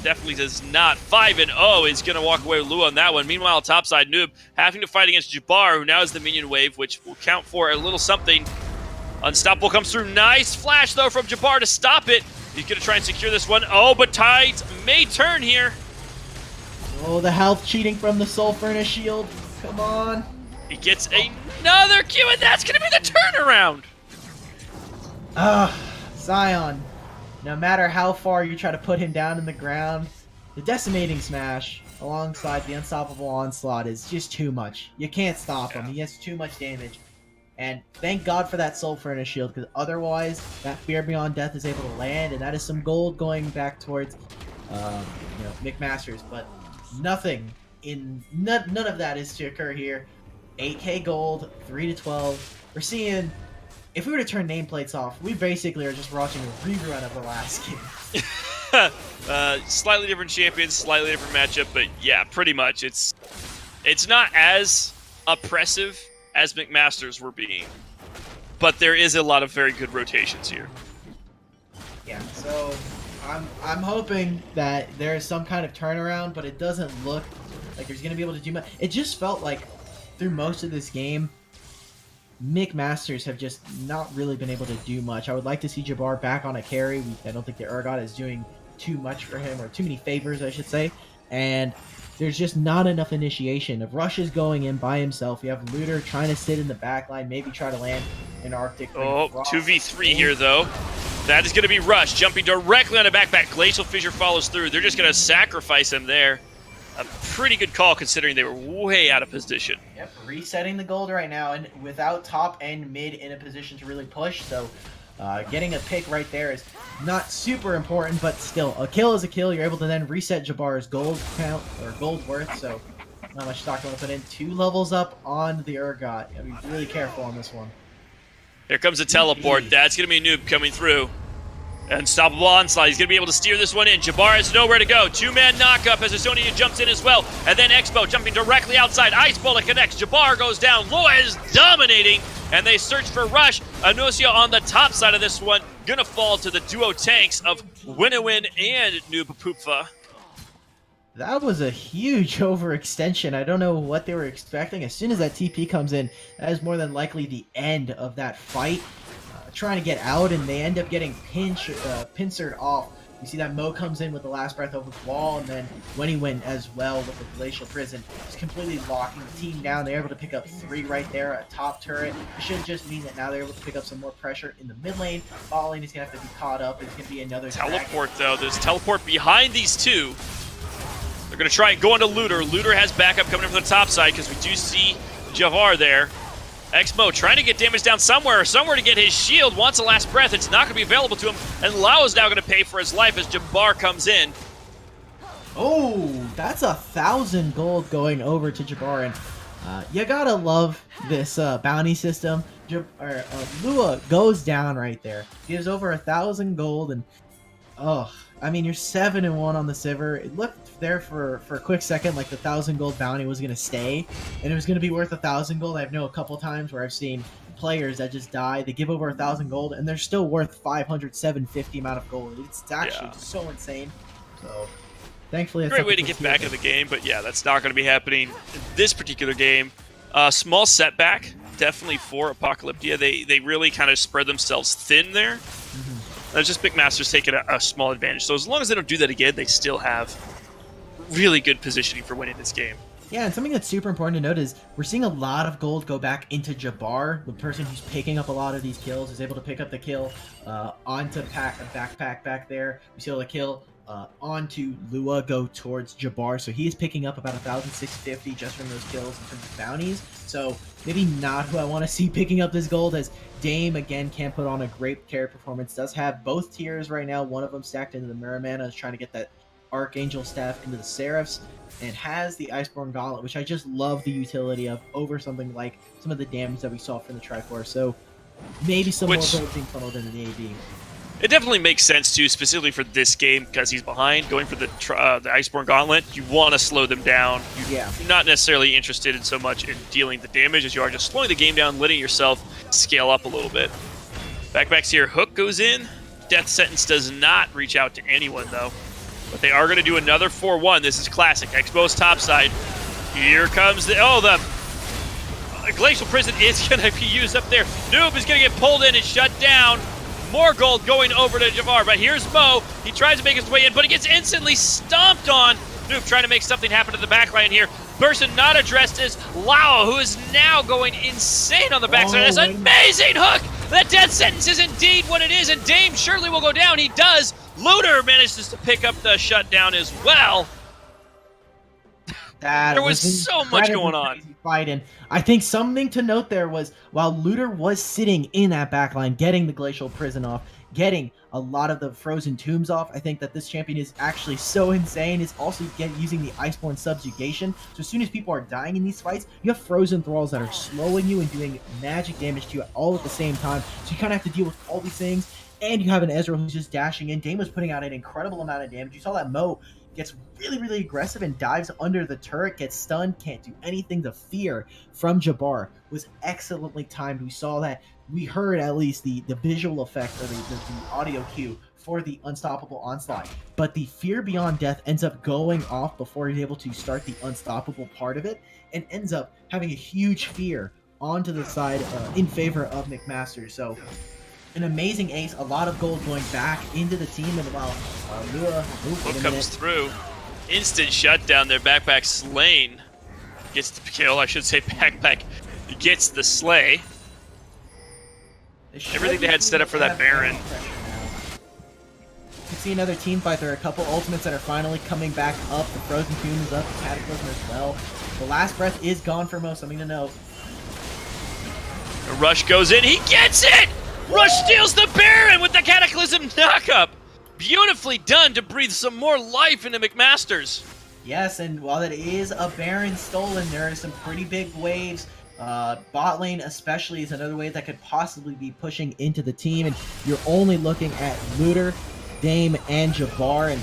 Definitely does not. 5-0 is going to walk away with Lua on that one. Meanwhile, topside, Noob having to fight against Jabbar, who now has the minion wave, which will count for a little something. Unstoppable comes through. Nice flash, though, from Jabbar to stop it. He's going to try and secure this one. Oh, but Tides may turn here. Oh, the health cheating from the Soul Furnace shield. Come on. He gets another Q, and that's going to be the turnaround. Zion. No matter how far you try to put him down in the ground, the Decimating Smash alongside the Unstoppable Onslaught is just too much. You can't stop him. He has too much damage. And thank God for that Soul Furnace shield, because otherwise that Fear Beyond Death is able to land, and that is some gold going back towards McMaster's. But none of that is to occur here. 8k gold, 3-12. We're seeing, if we were to turn nameplates off, we basically are just watching a rerun of the last game. Slightly different champions, slightly different matchup, but yeah, pretty much. It's not as oppressive as McMasters were being, but there is a lot of very good rotations here. Yeah, so I'm hoping that there's some kind of turnaround, but it doesn't look like there's going to be able to do much. It just felt like through most of this game, McMasters have just not really been able to do much. I would like to see Jabbar back on a carry. I don't think the Urgot is doing too much for him, or too many favors, I should say. And there's just not enough initiation. If Rush is going in by himself, you have Looter trying to sit in the back line, maybe try to land an Arctic. Oh, 2v3 here, though. That is going to be Rush, jumping directly on a backpack. Glacial Fissure follows through. They're just going to sacrifice him there. A pretty good call, considering they were way out of position. Yep, resetting the gold right now, and without top and mid in a position to really push, so getting a pick right there is not super important, but still, a kill is a kill. You're able to then reset Jabbar's gold count, or gold worth, so not much stock you want to put in. 2 levels up on the Urgot. You gotta be really careful on this one. Here comes a teleport. That's going to be a Noob coming through. Unstoppable Onslaught. He's going to be able to steer this one in. Jabbar has nowhere to go. 2-man knockup as Azonia jumps in as well. And then Expo jumping directly outside. Ice Bullet connects. Jabbar goes down. Lua is dominating. And they search for Rush. Anusia on the top side of this one. Going to fall to the duo tanks of Winnowin and Noob Poopfa. That was a huge overextension. I don't know what they were expecting. As soon as that TP comes in, that is more than likely the end of that fight. Trying to get out, and they end up getting pincered off. You see that Mo comes in with the last breath over the wall, and then when he went as well with the Glacial Prison, just completely locking the team down. They're able to pick up 3 right there, a top turret. It should just mean that now they're able to pick up some more pressure in the mid lane. Bot lane is going to have to be caught up. It's going to be another teleport, though. There's teleport behind these two. They're going to try and go into Looter. Looter has backup coming in from the top side, because we do see Javar there. Exmo trying to get damage down somewhere to get his shield. Wants a last breath. It's not going to be available to him. And Lau is now going to pay for his life as Jabbar comes in. Oh, that's 1,000 gold going over to Jabbar. And you gotta love this bounty system. Lua goes down right there. Gives over 1,000 gold. And I mean, you're 7-1 on the Sivir. It looked there for a quick second like the 1,000 gold bounty was going to stay, and it was going to be worth 1,000 gold. I've known a couple times where I've seen players that just die. They give over 1,000 gold, and they're still worth 500, 750 amount of gold. It's actually so insane. So, thankfully, great way to get back into the game, but yeah, that's not going to be happening in this particular game. Small setback, definitely for Apocalyptia. They really kind of spread themselves thin there. That's just McMaster's taking a small advantage. So as long as they don't do that again, they still have really good positioning for winning this game. Yeah, and something that's super important to note is we're seeing a lot of gold go back into Jabbar. The person who's picking up a lot of these kills is able to pick up the kill onto backpack back there. We see able to kill onto Lua go towards Jabbar. So he is picking up about 1,650 just from those kills in terms of bounties. So maybe not who I want to see picking up this gold, as Dame again can put on a great carry performance. Does have both tiers right now. One of them stacked into the Mirror Mana, is trying to get that Archangel staff into the Seraphs, and has the Iceborne Gauntlet, which I just love the utility of over something like some of the damage that we saw from the Triforce. So maybe some more gold being funneled into the AD. It definitely makes sense too, specifically for this game, because he's behind. Going for the Iceborne Gauntlet, you want to slow them down. You're not necessarily interested in so much in dealing the damage as you are just slowing the game down, letting yourself scale up a little bit. Backbacks here, Hook goes in. Death Sentence does not reach out to anyone though. But they are going to do another 4-1. This is classic. Expo's topside. Here comes the... Oh, the Glacial Prison is going to be used up there. Noob is going to get pulled in and shut down. More gold going over to Javar. But here's Mo. He tries to make his way in, but he gets instantly stomped on. Noob trying to make something happen to the backline here. Person not addressed is Lao, who is now going insane on the backside. That's an amazing hook. That Death Sentence is indeed what it is, and Dame surely will go down. He does. Looter manages to pick up the shutdown as well. There was so much going on. Fight, and I think something to note there was while Looter was sitting in that backline, getting the Glacial Prison off, getting a lot of the Frozen Tombs off, I think that this champion is actually so insane. Is also using the Iceborne Subjugation. So as soon as people are dying in these fights, you have Frozen Thralls that are slowing you and doing magic damage to you all at the same time. So you kind of have to deal with all these things. And you have an Ezreal who's just dashing in. Dame was putting out an incredible amount of damage. You saw that Mo gets really, really aggressive and dives under the turret, gets stunned, can't do anything. The fear from Jabbar was excellently timed. We saw that. We heard at least the visual effect or the audio cue for the Unstoppable Onslaught. But the Fear Beyond Death ends up going off before he's able to start the Unstoppable part of it, and ends up having a huge fear onto the side in favor of McMaster. So an amazing ace, a lot of gold going back into the team, and while Lua comes through, instant shutdown there. Backpack slain, gets the kill. I should say Backpack gets the slay. Everything they had set up for that Baron. You can see another team fight. There are a couple ultimates that are finally coming back up. The Frozen Tomb is up, the Cataclysm as well. The last breath is gone for Mo, something to note. The Rush goes in, he gets it! Rush steals the Baron with the Cataclysm knockup! Beautifully done to breathe some more life into McMasters. Yes, and while that is a Baron stolen, there are some pretty big waves. Bot lane especially is another wave that could possibly be pushing into the team, and you're only looking at Looter, Dame, and Jabbar, and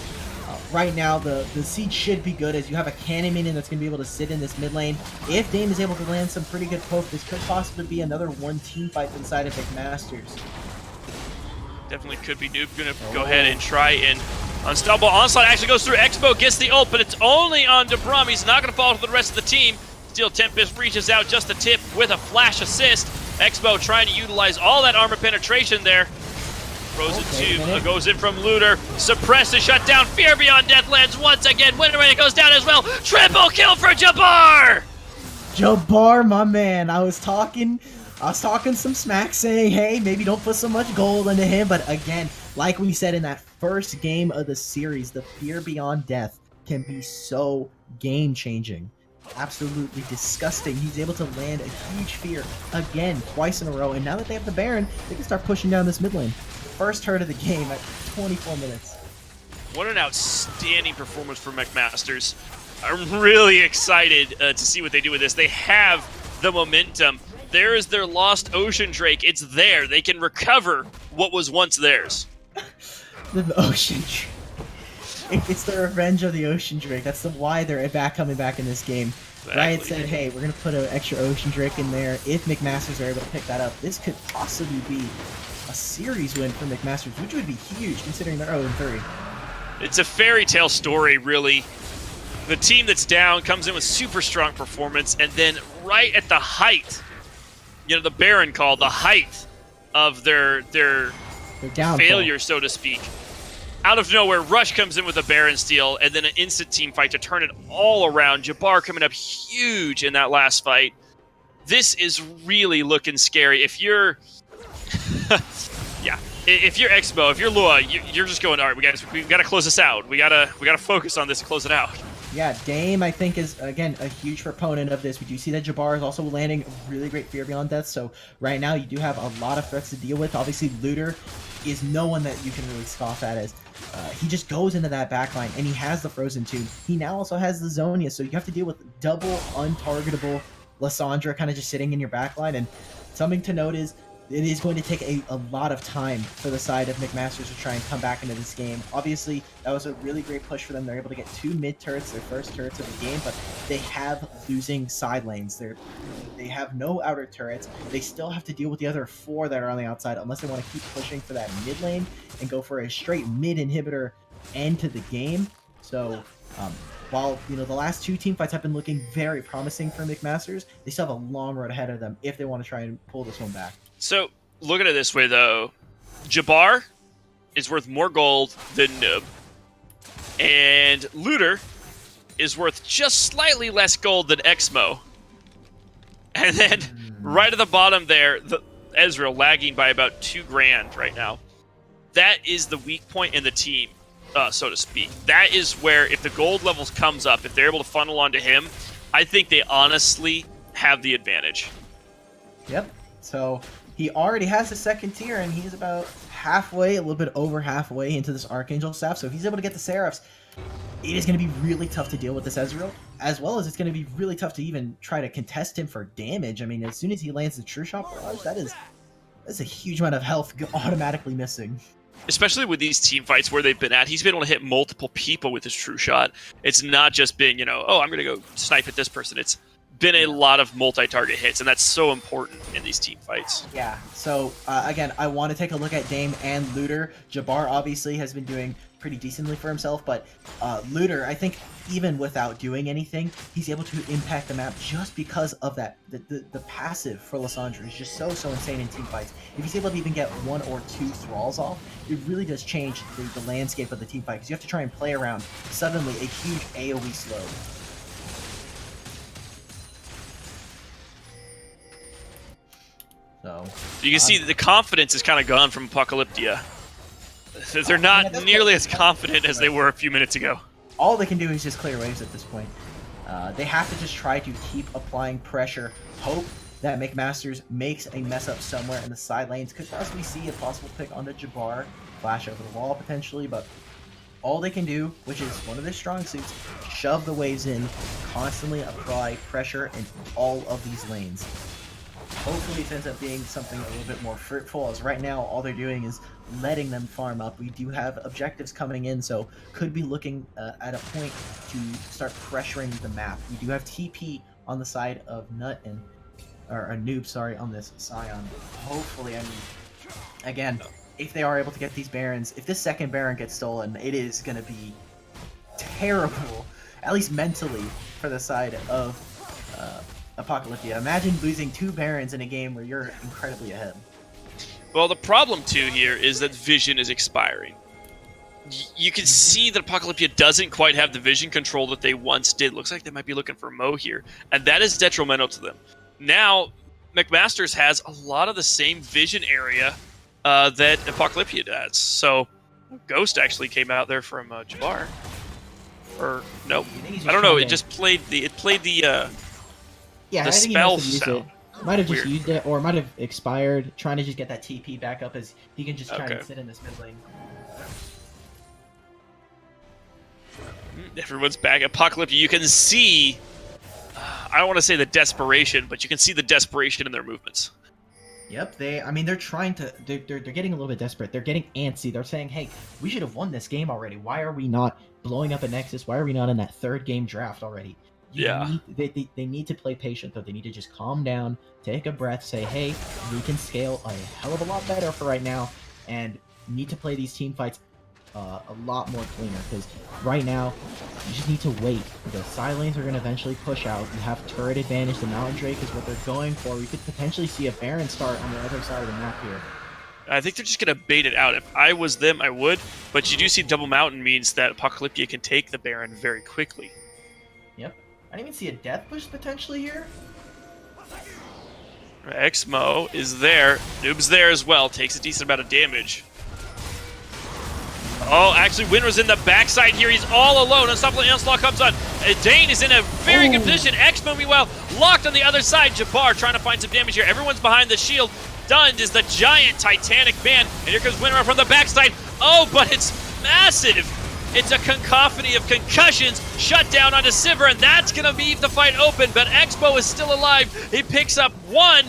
right now the siege should be good as you have a cannon minion that's going to be able to sit in this mid lane. If Dame is able to land some pretty good poke, this could possibly be another one team fight inside of McMasters. Definitely could be Noob going to go ahead and try and Unstoppable Onslaught actually goes through. Expo gets the ult, but it's only on Debrum. He's not going to fall to the rest of the team. Steel Tempest reaches out just a tip with a flash assist. Expo trying to utilize all that armor penetration there. Frozen Tomb goes in from Looter. Suppresses, shut down. Fear Beyond Death lands once again. Winterrain goes down as well. Triple kill for Jabbar! Jabbar, my man. I was talking some smack saying, hey, maybe don't put so much gold into him. But again, like we said in that first game of the series, the Fear Beyond Death can be so game-changing. Absolutely disgusting. He's able to land a huge fear again twice in a row, and now that they have the Baron, they can start pushing down this mid lane. First hurt of the game at 24 minutes. What an outstanding performance for McMasters. I'm really excited to see what they do with this. They have the momentum. There is their lost Ocean Drake. It's there. They can recover what was once theirs. The Ocean Drake. It's the revenge of the Ocean Drake. That's why they're coming back in this game. Exactly. Riot said, hey, we're going to put an extra Ocean Drake in there. If McMasters are able to pick that up, this could possibly be a series win for McMasters, which would be huge considering they're 0-3. It's a fairy tale story, really. The team that's down comes in with super strong performance, and then right at the height, you know, the Baron call, the height of their failure, so to speak. Out of nowhere, Rush comes in with a Baron steal, and then an instant team fight to turn it all around. Jabbar coming up huge in that last fight. This is really looking scary. If you're... yeah, If you're Expo, if you're Lua, you're just going, all right, we got to close this out. We gotta focus on this and close it out. Yeah, Dame, I think, is, again, a huge proponent of this. We do see that Jabbar is also landing a really great Fear Beyond Death, so right now you do have a lot of threats to deal with. Obviously, Looter is no one that you can really scoff at, as he just goes into that backline, and he has the Frozen Tomb. He now also has the Zonia, so you have to deal with double untargetable Lissandra kind of just sitting in your backline, and something to note is it is going to take a lot of time for the side of McMasters to try and come back into this game. Obviously, that was a really great push for them. They're able to get 2 mid turrets, their first turrets of the game, but they have losing side lanes. They have no outer turrets. They still have to deal with the other 4 that are on the outside, unless they want to keep pushing for that mid lane and go for a straight mid inhibitor end to the game. So, while the last 2 team fights have been looking very promising for McMasters, they still have a long road ahead of them if they want to try and pull this one back. So, look at it this way, though. Jabbar is worth more gold than Noob. And Looter is worth just slightly less gold than Exmo. And then, right at the bottom there, Ezreal lagging by about 2 grand right now. That is the weak point in the team, so to speak. That is where, if the gold levels comes up, if they're able to funnel onto him, I think they honestly have the advantage. Yep. So he already has the 2nd tier, and he's about halfway, a little bit over halfway into this Archangel staff. So if he's able to get the Seraphs, it is going to be really tough to deal with this Ezreal, as well as it's going to be really tough to even try to contest him for damage. I mean, as soon as he lands the True Shot barrage, that's a huge amount of health automatically missing. Especially with these team fights where they've been at, he's been able to hit multiple people with his True Shot. It's not just been, oh, I'm going to go snipe at this person. It's been a lot of multi-target hits, and that's so important in these team fights. Yeah, so again, I want to take a look at Dame and Looter. Jabbar obviously has been doing pretty decently for himself, but Looter, I think even without doing anything, he's able to impact the map just because of that. The passive for Lissandra is just so insane in team fights. If he's able to even get 1 or 2 thralls off, it really does change the landscape of the team fight, because you have to try and play around suddenly a huge AoE slow. So you can see that the confidence is kind of gone from Apocalyptia. They're not nearly as confident as they were a few minutes ago. All they can do is just clear waves at this point. They have to just try to keep applying pressure, hope that McMasters makes a mess up somewhere in the side lanes. Could possibly see a possible pick onto Jabbar, flash over the wall potentially, but all they can do, which is one of their strong suits, shove the waves in, constantly apply pressure in all of these lanes. Hopefully it ends up being something a little bit more fruitful, as right now all they're doing is letting them farm up. We do have objectives coming in, so could be looking at a point to start pressuring the map. We do have TP on the side of Nut and or a Noob, sorry, on this Scion. Hopefully, I mean, again, if they are able to get these Barons, if this 2nd Baron gets stolen, it is going to be terrible, at least mentally, for the side of Apocalyptia. Imagine losing 2 Barons in a game where you're incredibly ahead. Well, the problem, too, here is that vision is expiring. You can see that Apocalyptia doesn't quite have the vision control that they once did. Looks like they might be looking for Mo here, and that is detrimental to them. Now, McMasters has a lot of the same vision area that Apocalyptia does. So, Ghost actually came out there from Jabbar. Or, no, I don't know, it just played the... Yeah, the I think spell he must have used it. Might have just used it, or might have expired, trying to just get that TP back up, as he can just try and sit in this mid lane. Everyone's back. Apocalypse, you can see, I don't want to say the desperation, but you can see the desperation in their movements. Yep, they're trying to, they're getting a little bit desperate. They're getting antsy. They're saying, hey, we should have won this game already. Why are we not blowing up a Nexus? Why are we not in that 3rd game draft already? They need to play patient, though. They need to just calm down, take a breath, say, hey, we can scale a hell of a lot better for right now, and need to play these team fights a lot more cleaner, because right now, you just need to wait. The side lanes are going to eventually push out. You have turret advantage. The Mountain Drake is what they're going for. We could potentially see a Baron start on the other side of the map here. I think they're just going to bait it out. If I was them, I would, but you do see Double Mountain means that Apocalyptia can take the Baron very quickly. Yep. I didn't even see a death push potentially here. Exmo is there. Noob's there as well. Takes a decent amount of damage. Oh, actually, Winner's in the backside here. He's all alone. Unstoppable Onslaught comes on. Dane is in a very good position. Expo, meanwhile, locked on the other side. Jabbar trying to find some damage here. Everyone's behind the shield. Stunned is the giant Titanic man. And here comes Winner from the backside. Oh, but it's massive. It's a cacophony of concussions. Shut down onto Sivir, and that's going to leave the fight open. But Expo is still alive. He picks up one.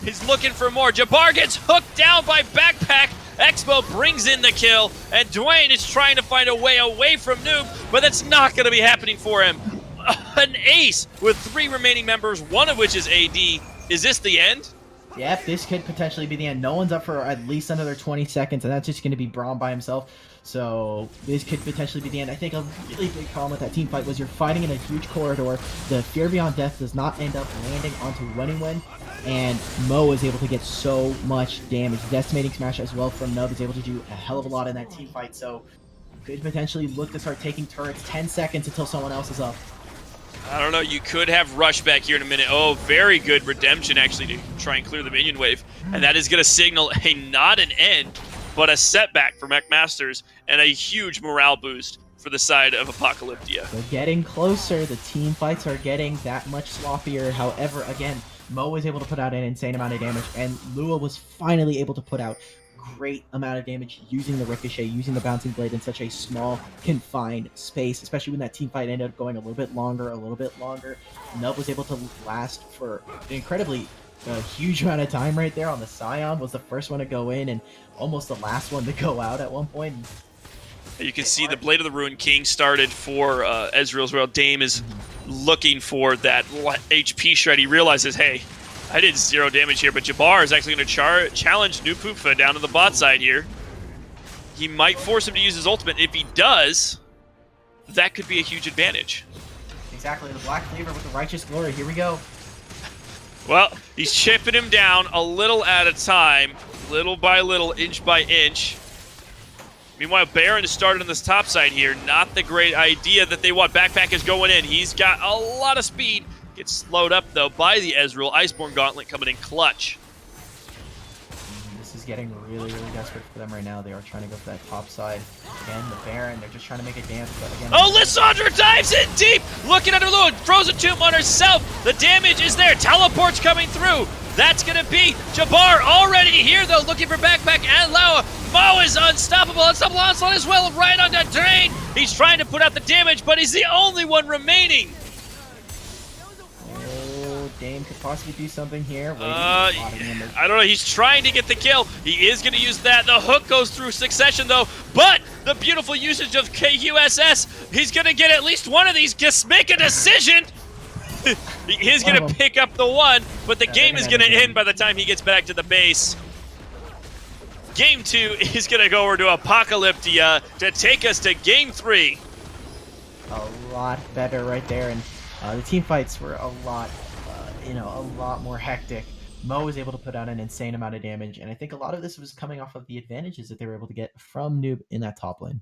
He's looking for more. Jabbar gets hooked down by Backpack. Expo brings in the kill, and Dwayne is trying to find a way away from Noob, but that's not going to be happening for him. An ace with 3 remaining members, one of which is AD. Is this the end? Yep, this could potentially be the end. No one's up for at least another 20 seconds, and that's just going to be Braum by himself. So this could potentially be the end. I think a really big problem with that team fight was you're fighting in a huge corridor. The Fear Beyond Death does not end up landing onto Running, and Mo is able to get so much damage. Decimating Smash as well from Nub is able to do a hell of a lot in that team fight, so could potentially look to start taking turrets. 10 seconds until someone else is up. I don't know, you could have Rush back here in a minute. Oh, very good redemption actually to try and clear the minion wave. And that is going to signal a not an end, but a setback for McMasters and a huge morale boost for the side of Apocalyptia. They're getting closer. The team fights are getting that much sloppier. However, again, Mo was able to put out an insane amount of damage, and Lua was finally able to put out great amount of damage using the Ricochet, using the Bouncing Blade in such a small, confined space, especially when that team fight ended up going a little bit longer. Nub was able to last for incredibly huge amount of time right there on the Scion, was the first one to go in and almost the last one to go out at one point. You can see the Blade of the Ruined King started for Ezreal's World. Dame is looking for that HP shred. He realizes, hey, I did 0 damage here, but Jabbar is actually going to challenge Nupufa down to the bot side here. He might force him to use his ultimate. If he does, that could be a huge advantage. Exactly, the Black Cleaver with the Righteous Glory. Here we go. Well, he's chipping him down a little at a time, little by little, inch by inch. Meanwhile, Baron has started on this top side here. Not the great idea that they want. Backpack is going in. He's got a lot of speed. Gets slowed up, though, by the Ezreal. Iceborne Gauntlet coming in clutch. This is getting really, really desperate for them right now. They are trying to go for that top side. Again, the Baron, they're just trying to make a dance. But again, oh, Lissandra dives in deep! Looking under Lua. Frozen Tomb on herself. The damage is there. Teleport's coming through. That's going to be Jabbar already here, though, looking for Backpack and Lawa. Mo is unstoppable. Unstoppable Onslaught as well, right on that drain. He's trying to put out the damage, but he's the only one remaining. Dame could possibly do something here. I don't know. He's trying to get the kill. He is going to use that. The hook goes through Succession, though. But the beautiful usage of KUSS. He's going to get at least one of these. Just make a decision. He is going to pick up the one, but the game is going to end by the time he gets back to the base. Game 2 is going to go over to Apocalyptia to take us to Game 3. A lot better right there, and the team fights were a lot more hectic. Mo was able to put out an insane amount of damage, and I think a lot of this was coming off of the advantages that they were able to get from Noob in that top lane.